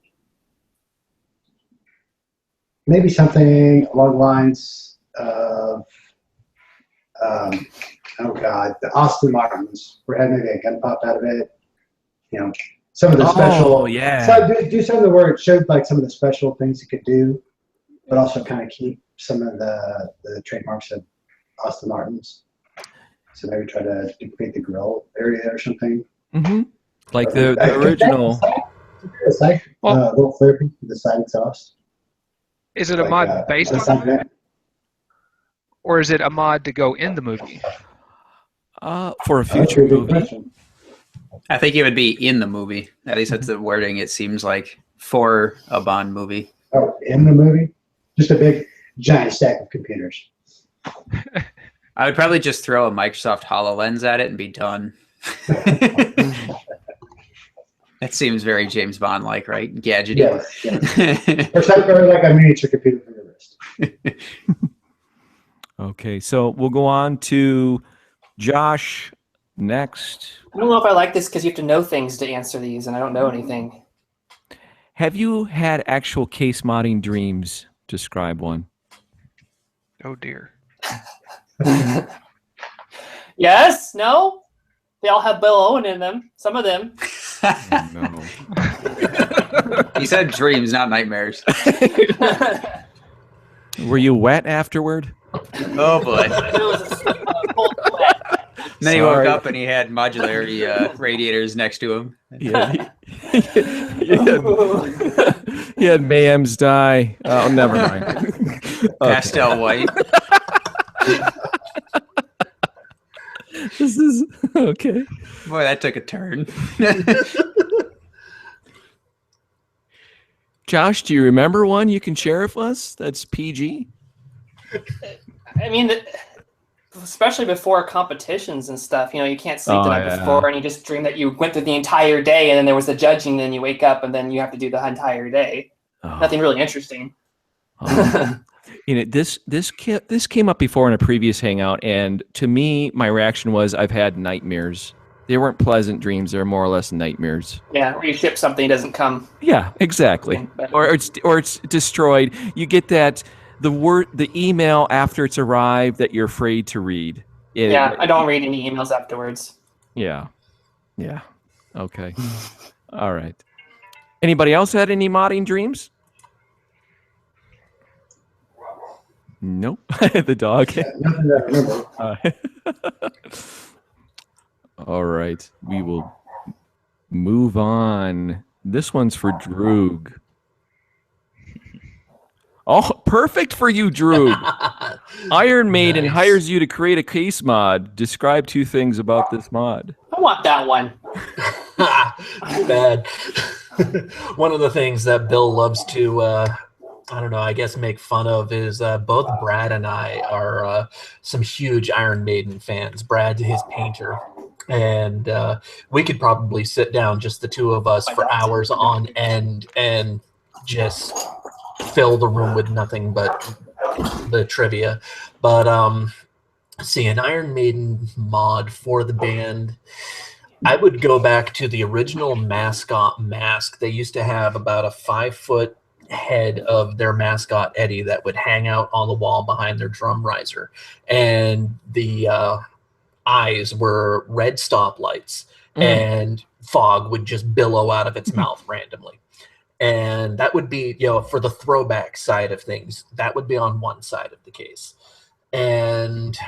Maybe something along the lines of the Aston Martins. We're having maybe a gun pop out of it. You know, some of the special. Oh yeah. So do something where it showed like some of the special things it could do, but also kind of keep some of the trademarks of Aston Martins. So maybe try to duplicate the grill area or something. Mm-hmm. Like the original. Little therapy for the side exhaust. Is it a mod based on that? Or is it a mod to go in the movie? For a future movie? I think it would be in the movie. At least that's the wording, it seems like, for a Bond movie. Oh, in the movie? Just a big, giant stack of computers. I would probably just throw a Microsoft HoloLens at it and be done. That seems very James Bond-like, right? Gadgety. Yes. Or something like a miniature computer for your wrist. Okay, so we'll go on to Josh next. I don't know if I like this because you have to know things to answer these, and I don't know anything. Have you had actual case modding dreams? Describe one. Oh dear. Yes? No? They all have Bill Owen in them. Some of them. Oh, no. He said dreams, not nightmares. Were you wet afterward? Oh boy. It was a cold sweat. And then he woke up and he had modularity radiators next to him. Yeah, he had Mayhem's dye. Oh, never mind. Pastel white. This is okay. Boy, that took a turn. Josh, do you remember one you can share with us that's PG? I mean, especially before competitions and stuff. You can't sleep the night yeah. before, and you just dream that you went through the entire day, and then there was the judging, and then you wake up, and then you have to do the entire day. Nothing really interesting. This came up before in a previous hangout, and to me, my reaction was, I've had nightmares. They weren't pleasant dreams; they're more or less nightmares. Yeah, where you ship something, it doesn't come. Yeah, exactly. Or it's destroyed. You get the email after it's arrived that you're afraid to read. I don't read any emails afterwards. Yeah. Okay. All right. Anybody else had any modding dreams? Nope. The dog. Yeah, nothing that I remember. All right. We will move on. This one's for Droog. Oh, perfect for you, Droog. Iron Maiden hires you to create a case mod. Describe 2 things about this mod. I want that one. Too bad. One of the things that Bill loves to, I guess make fun of is both Brad and I are some huge Iron Maiden fans. Brad's his painter. And we could probably sit down, just the 2 of us, for hours on end and just fill the room with nothing but the trivia. But see, an Iron Maiden mod for the band, I would go back to the original mascot mask. They used to have about a 5-foot head of their mascot Eddie that would hang out on the wall behind their drum riser, and the eyes were red stoplights, and fog would just billow out of its mouth randomly. And that would be, for the throwback side of things, that would be on one side of the case. And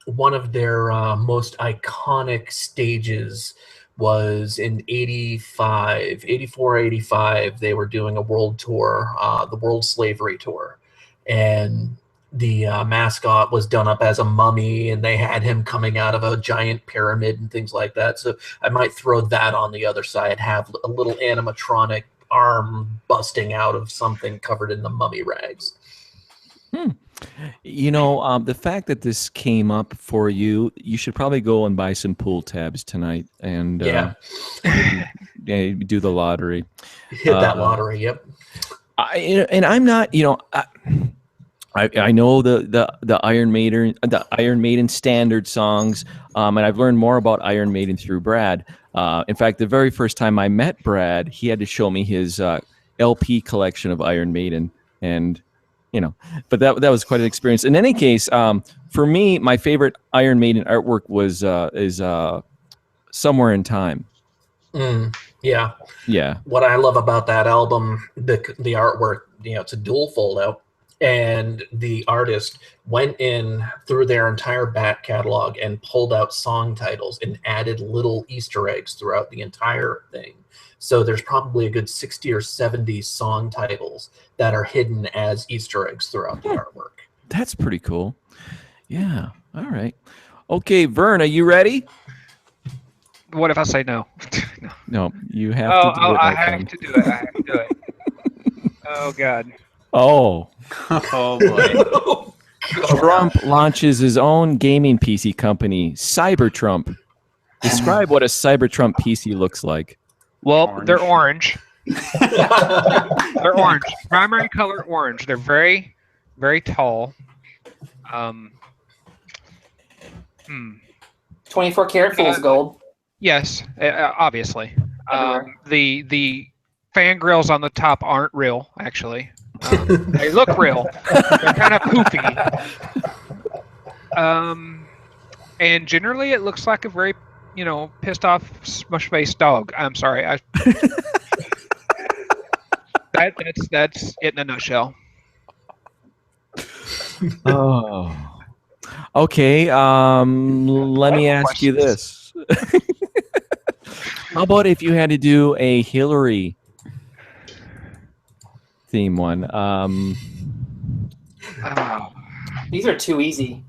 one of their most iconic stages was in 84, 85. They were doing a world tour, the World Slavery Tour. And the mascot was done up as a mummy, and they had him coming out of a giant pyramid and things like that. So I might throw that on the other side, have a little animatronic arm busting out of something covered in the mummy rags. The fact that this came up for you, you should probably go and buy some pool tabs tonight and do the lottery. Hit that lottery, yep. I'm not, I know the Iron Maiden standard songs, and I've learned more about Iron Maiden through Brad. In fact, the very first time I met Brad, he had to show me his LP collection of Iron Maiden, and but that was quite an experience. In any case, for me, my favorite Iron Maiden artwork is Somewhere in Time. Yeah. What I love about that album, the artwork, it's a dual fold out. And the artist went in through their entire back catalog and pulled out song titles and added little Easter eggs throughout the entire thing. So there's probably a good 60 or 70 song titles that are hidden as Easter eggs throughout the artwork. That's pretty cool. Yeah. All right. Okay, Vern, are you ready? What if I say no? No, you have to do it. I have to do it. I have to do it. Oh, God. Oh. Oh, boy. Trump launches his own gaming PC company, Cybertrump. Describe what a Cybertrump PC looks like. Well, they're orange. They're orange. Primary color orange. They're very, very tall. 24 karat fool's gold. Yes, obviously. The fan grills on the top aren't real, actually. They look real. They're kind of poofy. And generally, it looks like a very, pissed off, smush-faced dog. I'm sorry. That's it in a nutshell. Oh. Okay. Let me ask you this. How about if you had to do a Hillary theme one? These are too easy.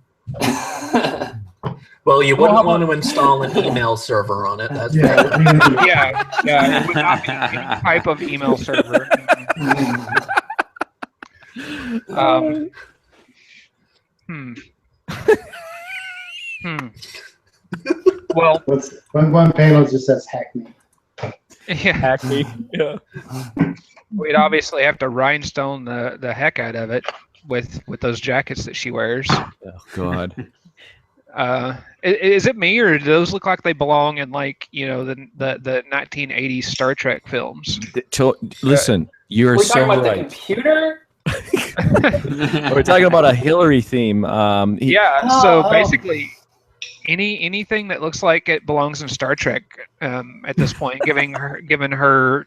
Well, you wouldn't want to install an email server on it. That's Yeah. It would not be any type of email server. Well, One panel just says "hack me." yeah, Hackney. Yeah. we'd obviously have to rhinestone the heck out of it with those jackets that she wears. Oh God. Is it me, or do those look like they belong in like the 1980s Star Trek films? Listen, you're We're so talking about the right. computer. We're talking about a Hillary theme. So basically, anything that looks like it belongs in Star Trek at this point, given her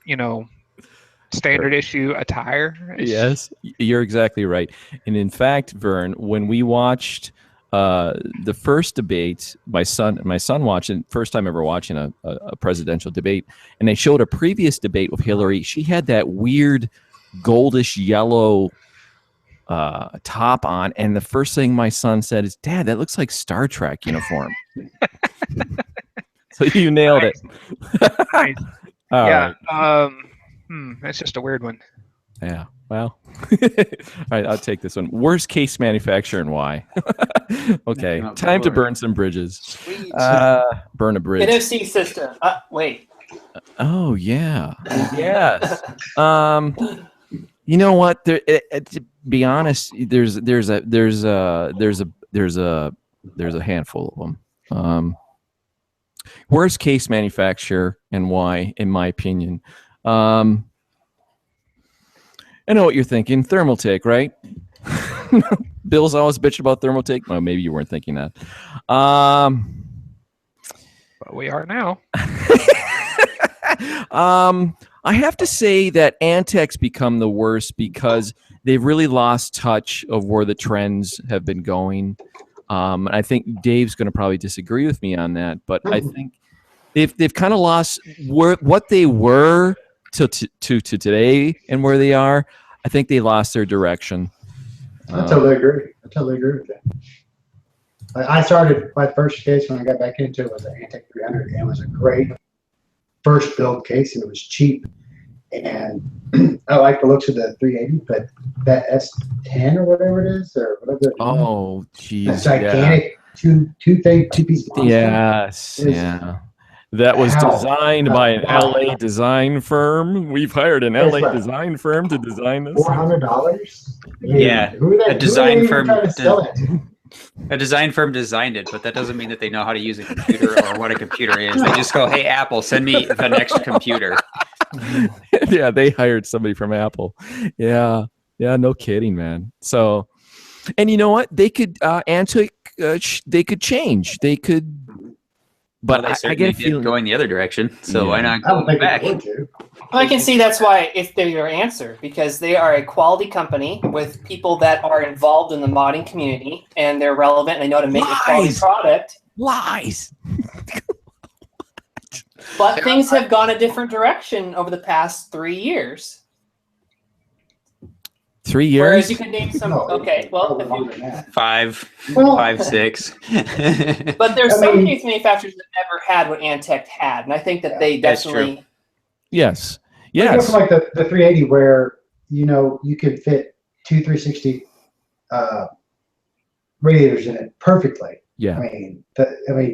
standard issue attire. Yes, you're exactly right. And in fact, Vern, when we watched the first debate, my son watched it, first time ever watching a presidential debate, and they showed a previous debate with Hillary. She had that weird goldish yellow top on, and the first thing my son said is, "Dad, that looks like Star Trek uniform." So you nailed it. Nice. All Yeah. right. That's just a weird one. Yeah. Well, all right, I'll take this one. Worst case manufacturer and why? Okay, time to burn some bridges. Sweet. Burn a bridge. NFC system. Wait. Oh yeah, yes. You know what? To be honest, there's a handful of them. Worst case manufacturer and why, in my opinion. I know what you're thinking. Thermaltake, right? Bill's always bitching about Thermaltake. Well, maybe you weren't thinking that. But we are now. I have to say that Antec's become the worst because they've really lost touch of where the trends have been going. I think Dave's going to probably disagree with me on that, but I think they've kind of lost what they were to today and where they are. I think they lost their direction. I totally agree. I totally agree with that. I started my first case when I got back into it was an Antec 300, and it was a great first build case, and it was cheap. And I like the looks of the 380, but that S10 or whatever it is, or whatever. Oh, geez. That gigantic two-piece. Yes. Yeah. That was designed by an LA design firm. We've hired an LA design firm to design this. $400? Yeah, A design firm designed it, but that doesn't mean that they know how to use a computer or what a computer is. They just go, "Hey, Apple, send me the next computer." Yeah, they hired somebody from Apple. Yeah, no kidding, man. So, and you know what? They could they could change. They could. But well, I get a feeling going the other direction. So why not I don't go think back? they would do. I can see that's why if they're your answer, because they are a quality company with people that are involved in the modding community and they're relevant and they know how to make a quality product. Lies. But things have gone a different direction over the past 3 years. 3 years? Whereas you can name some. No, Okay, well, if longer you, than that. Five, 6. but there's some case manufacturers that never had what Antec had, and I think that they That's true. definitely. Yes. You go from like the 380 where you could fit two 360 radiators in it perfectly. Yeah. I mean,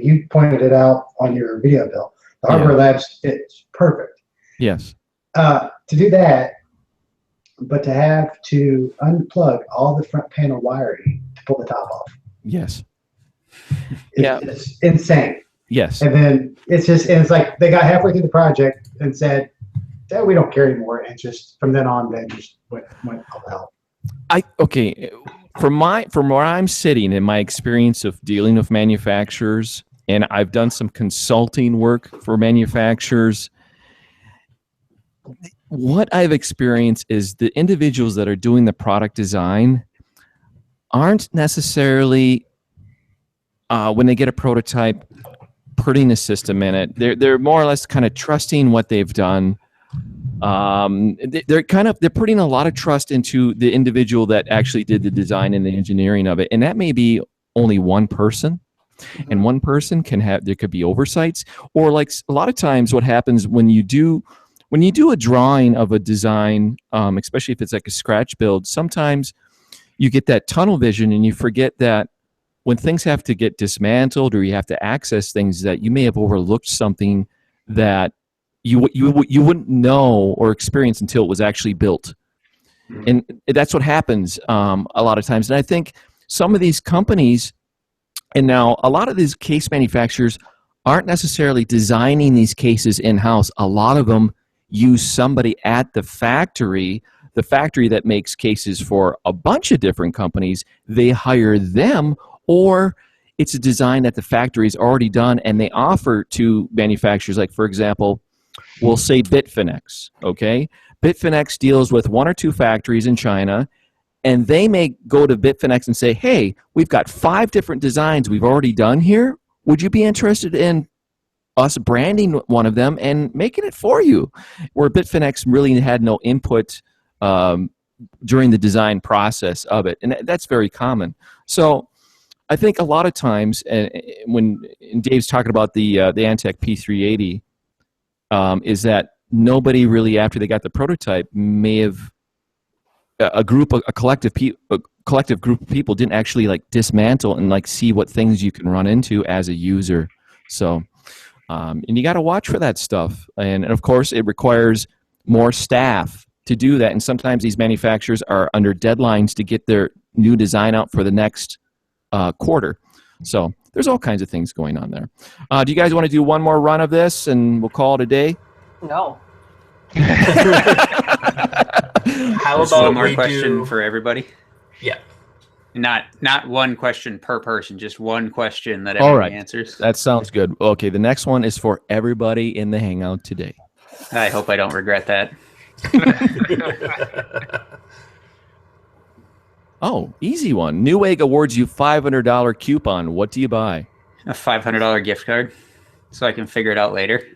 you pointed it out on your video, Bill. The Hardware Labs, it's perfect. Yes. To do that, but to have to unplug all the front panel wiring to pull the top off. Yes. It's insane. Yes. And then it's like they got halfway through the project and said, we don't care anymore. And just from then on, they just went all hell. From where I'm sitting in my experience of dealing with manufacturers, and I've done some consulting work for manufacturers, what I've experienced is the individuals that are doing the product design aren't necessarily, when they get a prototype, putting a system in it. They're more or less kind of trusting what they've done. They're putting a lot of trust into the individual that actually did the design and the engineering of it, and that may be only one person. And one person there could be oversights, or like a lot of times what happens when you do a drawing of a design, especially if it's like a scratch build, sometimes you get that tunnel vision and you forget that when things have to get dismantled or you have to access things, that you may have overlooked something that you wouldn't know or experience until it was actually built. And that's what happens a lot of times. And I think some of these companies, and now a lot of these case manufacturers aren't necessarily designing these cases in-house. A lot of them use somebody at the factory that makes cases for a bunch of different companies. They hire them, or it's a design that the factory's already done and they offer to manufacturers. Like, for example, we'll say Bitfinex, okay? Bitfinex deals with one or two factories in China, and they may go to Bitfinex and say, hey, we've got 5 different designs we've already done here. Would you be interested in us branding one of them and making it for you? Where Bitfinex really had no input during the design process of it. And that's very common. So I think a lot of times, when Dave's talking about the Antec P380, is that nobody really, after they got the prototype, may have a collective group of people didn't actually like dismantle and like see what things you can run into as a user. So, and you got to watch for that stuff. And of course, it requires more staff to do that. And sometimes these manufacturers are under deadlines to get their new design out for the next quarter. So there's all kinds of things going on there. Do you guys want to do one more run of this and we'll call it a day? No. How Just about one more we question do... for everybody? Yeah. Not one question per person, just one question that All everybody right. answers. That sounds good. Okay, the next one is for everybody in the Hangout today. I hope I don't regret that. Oh, easy one. Newegg awards you $500 coupon. What do you buy? A $500 gift card, so I can figure it out later.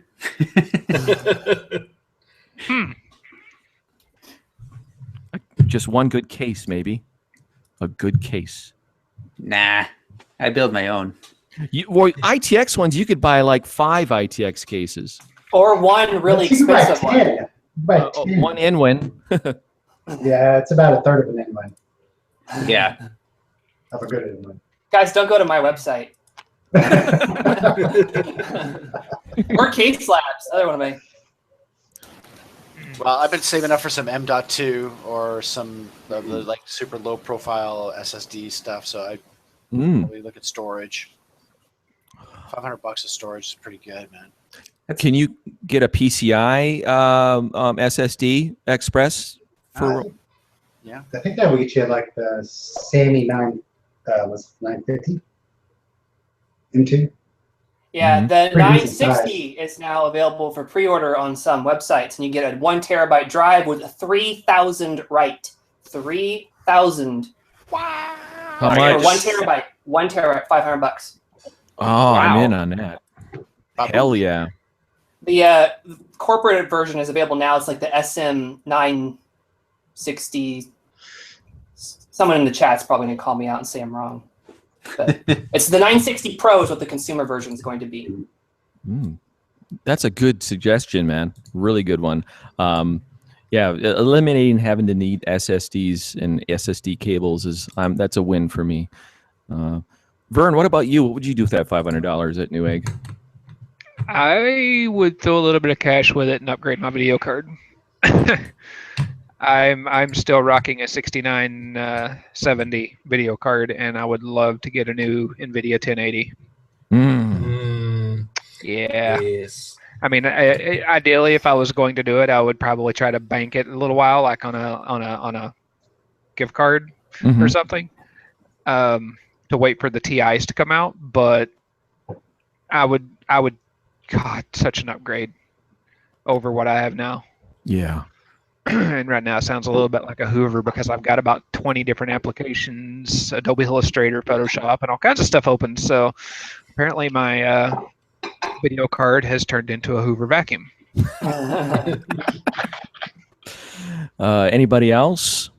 Just one good case, maybe. A good case. Nah, I build my own. Well, ITX ones, you could buy like 5 ITX cases. Or one really You can buy expensive one. 10. You can buy 10. One in-win. Yeah, it's about a third of an inline Yeah. of a good inline. Guys, don't go to my website. Or Case Labs, other one of my. Well, I've been saving up for some M.2 or some of the like super low profile SSD stuff. So I probably look at storage. $500 of storage is pretty good, man. Can you get a PCI SSD Express for? Yeah. I think that would get you like the Sammy 950 M2. Yeah, Mhm. the Pretty decent 960 is now available for pre-order on some websites, and you get a 1 terabyte drive with 3,000 write. 3,000. How Or much? 1 terabyte. 1 terabyte, $500. Oh, Wow. I'm in on that. Hell yeah. The corporate version is available now. It's like the SM 960. Someone in the chat's probably going to call me out and say I'm wrong. But it's the 960 Pro is what the consumer version is going to be. That's a good suggestion, man. Really good one. Yeah, eliminating having to need SSDs and SSD cables is that's a win for me. Vern, what about you? What would you do with that $500 at Newegg? I would throw a little bit of cash with it and upgrade my video card. I'm still rocking a 6970 video card, and I would love to get a new NVIDIA 1080. Yeah. Yes. I mean, ideally, if I was going to do it, I would probably try to bank it a little while, like on a gift card or something, to wait for the TIs to come out. But I would, God, such an upgrade over what I have now. Yeah. And right now it sounds a little bit like a Hoover because I've got about 20 different applications, Adobe Illustrator, Photoshop, and all kinds of stuff open. So apparently my video card has turned into a Hoover vacuum. Anybody else?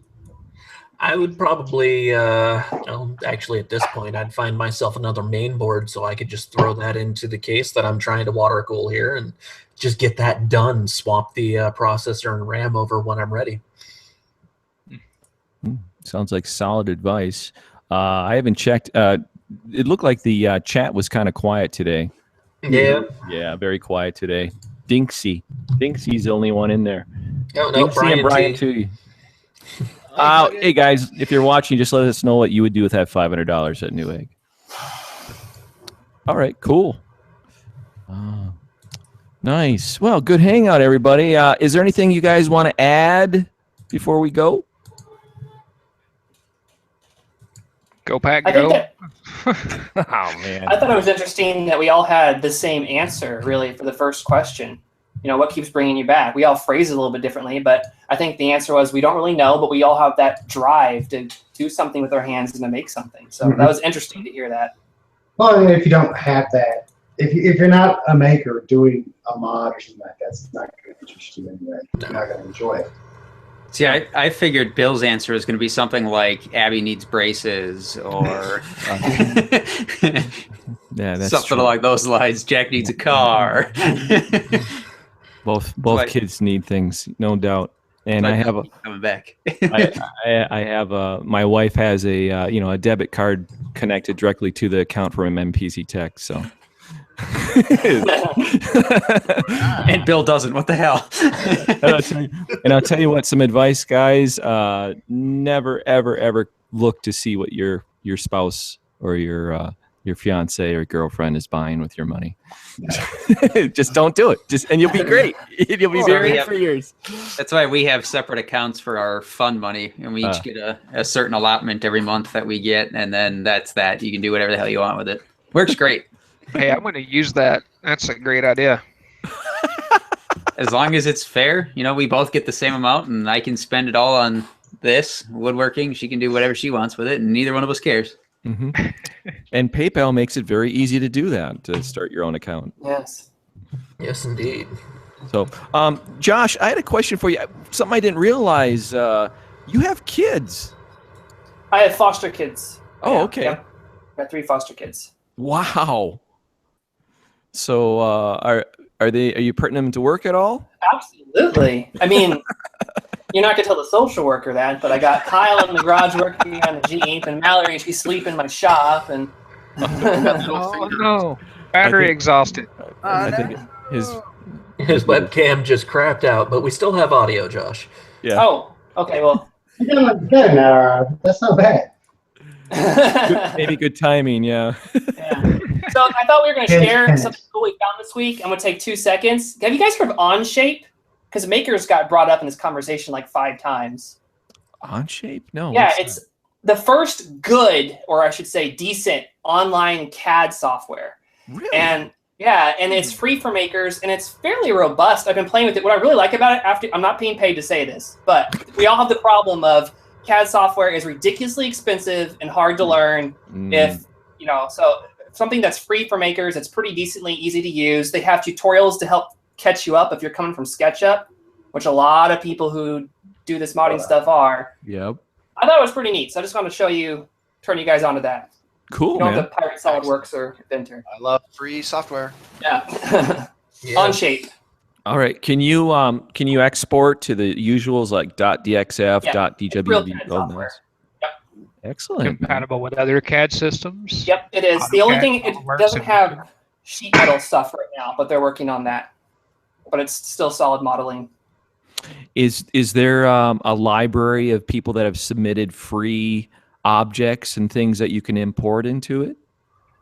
I would probably, well, actually at this point, I'd find myself another main board so I could just throw that into the case that I'm trying to water cool here and just get that done, swap the processor and RAM over when I'm ready. Sounds like solid advice. I haven't checked. it looked like the chat was kind of quiet today. Yeah. Yeah, very quiet today. Dinksy's the only one in there. Oh, no, Dinksy and Brian T. too. Hey guys, if you're watching, just let us know what you would do with that $500 at Newegg. All right, cool. Nice. Well, good hangout, everybody. Is there anything you guys want to add before we go? Go Pack, I go. think that, Oh man. I thought it was interesting that we all had the same answer, really, for the first question. You know, what keeps bringing you back? We all phrase it a little bit differently, but I think the answer was we don't really know, but we all have that drive to do something with our hands and to make something. So that was interesting to hear that. Well, I mean, if you don't have that, if you're not a maker doing a mod or something like that, it's not going to interest you anyway. You're not going to enjoy it. See, I figured Bill's answer was going to be something like Abby needs braces or Yeah, that's something true. along those lines. Jack needs a car. Both like- kids need things, no doubt. And I have coming back. I have my wife has a debit card connected directly to the account from MPC Tech. So, And Bill doesn't. What the hell? and I'll tell you what, some advice, guys. Never, ever look to see what your spouse or your fiance or girlfriend is buying with your money. Just don't do it. And you'll be great. You'll be very for years. That's why we have separate accounts for our fund money, and we each get a certain allotment every month that we get, and then that's that. You can do whatever the hell you want with it. Works great. Hey, I'm going to use that. That's a great idea. As long as it's fair, we both get the same amount, and I can spend it all on this woodworking. She can do whatever she wants with it, and neither one of us cares. Mm-hmm. And PayPal makes it very easy to do that, to start your own account. Yes. Yes, indeed. So, Josh, I had a question for you. Something I didn't realize. You have kids. I have foster kids. Oh, okay. Yep. I got 3 foster kids. Wow. So, are you putting them to work at all? Absolutely. I mean, you're not gonna tell the social worker that, but I got Kyle in the garage working on the Jeep, and Mallory, she's sleeping in my shop, and Oh no, battery exhausted. I think his webcam just crapped out, but we still have audio, Josh. yeah. Oh, okay, well. You're doing good now. That's not bad. Maybe good timing. Yeah. Yeah. So I thought we were going to share something cool we found this week. I'm going to take 2 seconds. Have you guys heard of OnShape? Because makers got brought up in this conversation like 5 times. OnShape? No. Yeah, what's it's the first good, or I should say decent, online CAD software. that? Really? And yeah, and it's free for makers, and it's fairly robust. I've been playing with it. What I really like about it, I'm not being paid to say this, but we all have the problem of CAD software is ridiculously expensive and hard to learn. So something that's free for makers, it's pretty decently easy to use. They have tutorials to help catch you up if you're coming from SketchUp, which a lot of people who do this modding stuff are. Yep. I thought it was pretty neat, so I just wanted to turn you guys onto that. Cool, You don't man. have to pirate SolidWorks or Inventor. I love free software. Yeah. Yeah. OnShape. All right. Can you export to the usuals like .dxf, Yeah, it's real .dwb? CAD Oh, software. nice. Excellent. Compatible with other CAD systems. Yep, it is. The only thing, it SolidWorks doesn't and- have sheet metal stuff right now, but they're working on that. But it's still solid modeling. Is there a library of people that have submitted free objects and things that you can import into it?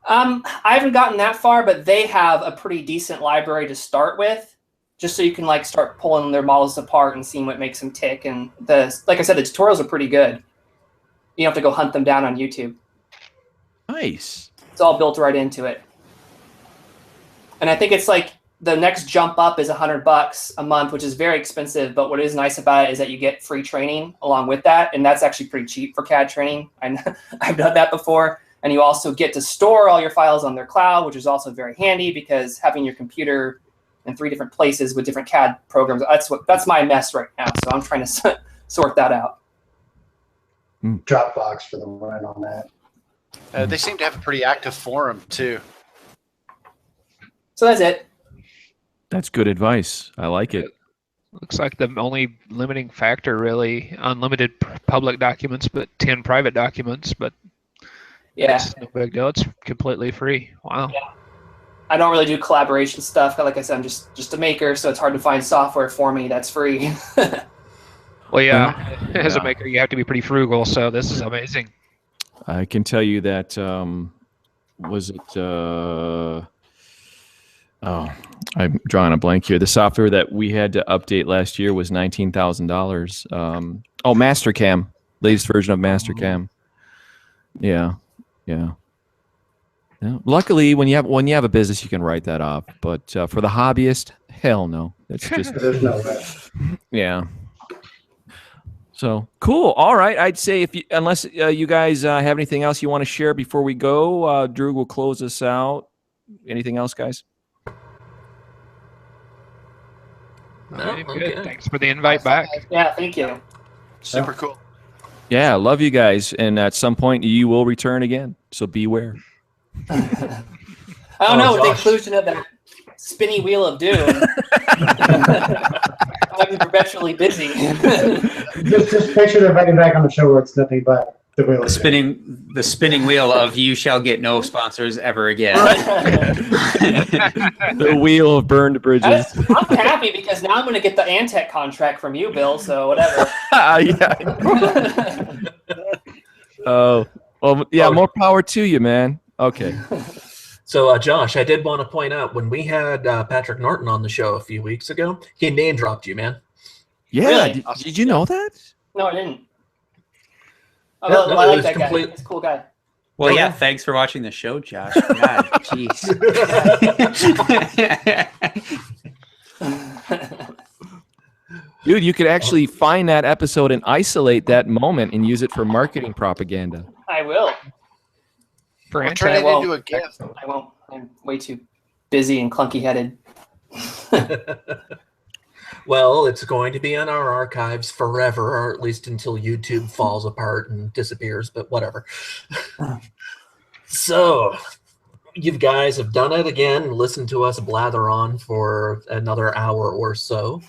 I haven't gotten that far, but they have a pretty decent library to start with, just so you can like start pulling their models apart and seeing what makes them tick. And like I said, the tutorials are pretty good. You don't have to go hunt them down on YouTube. Nice. It's all built right into it. And I think it's like the next jump up is $100 a month, which is very expensive. But what is nice about it is that you get free training along with that. And that's actually pretty cheap for CAD training. I've done that before. And you also get to store all your files on their cloud, which is also very handy because having your computer in 3 different places with different CAD programs, that's my mess right now. So I'm trying to sort that out. Dropbox for the run on that. They seem to have a pretty active forum too. So that's it. That's good advice. I like it. Looks like the only limiting factor really, unlimited public documents, but 10 private documents. But Yeah. It's no big deal. It's completely free. Wow. Yeah. I don't really do collaboration stuff. Like I said, I'm just a maker, so it's hard to find software for me that's free. Well, yeah. As a Yeah. maker, you have to be pretty frugal. So this is amazing. I can tell you that was it I'm drawing a blank here. The software that we had to update last year was $19,000. Mastercam, latest version of Mastercam. Yeah. Luckily, when you have a business, you can write that off. But for the hobbyist, hell no. That's just There's no way. yeah. So cool. All right. I'd say unless you guys have anything else you want to share before we go, Drew will close us out. Anything else, guys? No, Very I'm good. good. Thanks for the invite back. Yeah, thank you. Super cool. Yeah, love you guys, and at some point you will return again. So beware. I don't know, with the Josh. inclusion of that spinny wheel of doom. I'm perpetually busy. Just picture them right back on the show where it's nothing but the wheel. The spinning wheel of you shall get no sponsors ever again. The wheel of burned bridges. I'm happy because now I'm going to get the Antec contract from you, Bill. So whatever. Yeah. Oh, well, yeah. More power to you, man. Okay. So, Josh, I did want to point out when we had Patrick Norton on the show a few weeks ago, he name dropped you, man. Yeah. Really? Did you know that? No, I didn't. Oh, No, well, no, I it like was that complete- guy. He's a cool guy. Well, Oh, yeah. yeah. Thanks for watching the show, Josh. God, jeez. Dude, you could actually find that episode and isolate that moment and use it for marketing propaganda. I will. For Or turn Antec. it Well, into a gift. I won't. I'm way too busy and clunky headed. Well, it's going to be in our archives forever, or at least until YouTube falls apart and disappears, but whatever. So, you guys have done it again. Listened to us blather on for another hour or so.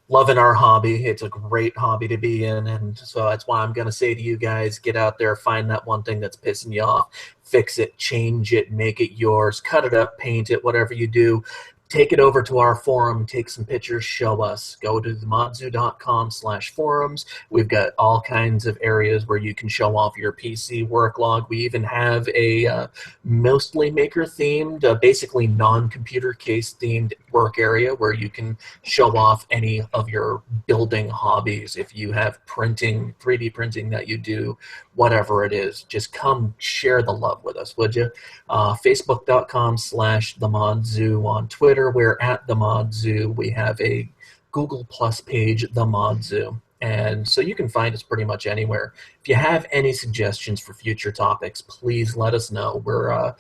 Loving our hobby. It's a great hobby to be in, and so that's why I'm going to say to you guys, get out there, find that one thing that's pissing you off, fix it, change it, make it yours, cut it up, paint it, whatever you do. Take it over to our forum, take some pictures, show us. Go to themodzu.com/forums. We've got all kinds of areas where you can show off your PC work log. We even have a mostly maker-themed, basically non-computer case-themed work area where you can show off any of your building hobbies. If you have printing, 3D printing that you do, whatever it is, just come share the love with us, would you? Facebook.com/themodzu. On Twitter, we're at the Modzu. We have a Google Plus page, the Modzu. And so you can find us pretty much anywhere. If you have any suggestions for future topics, please let us know. We're,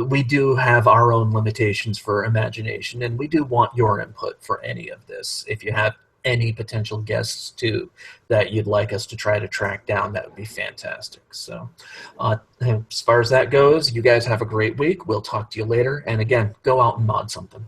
we do have our own limitations for imagination, and we do want your input for any of this. If you have any potential guests too that you'd like us to try to track down, that would be fantastic. So as far as that goes, you guys have a great week. We'll talk to you later. And again, go out and mod something.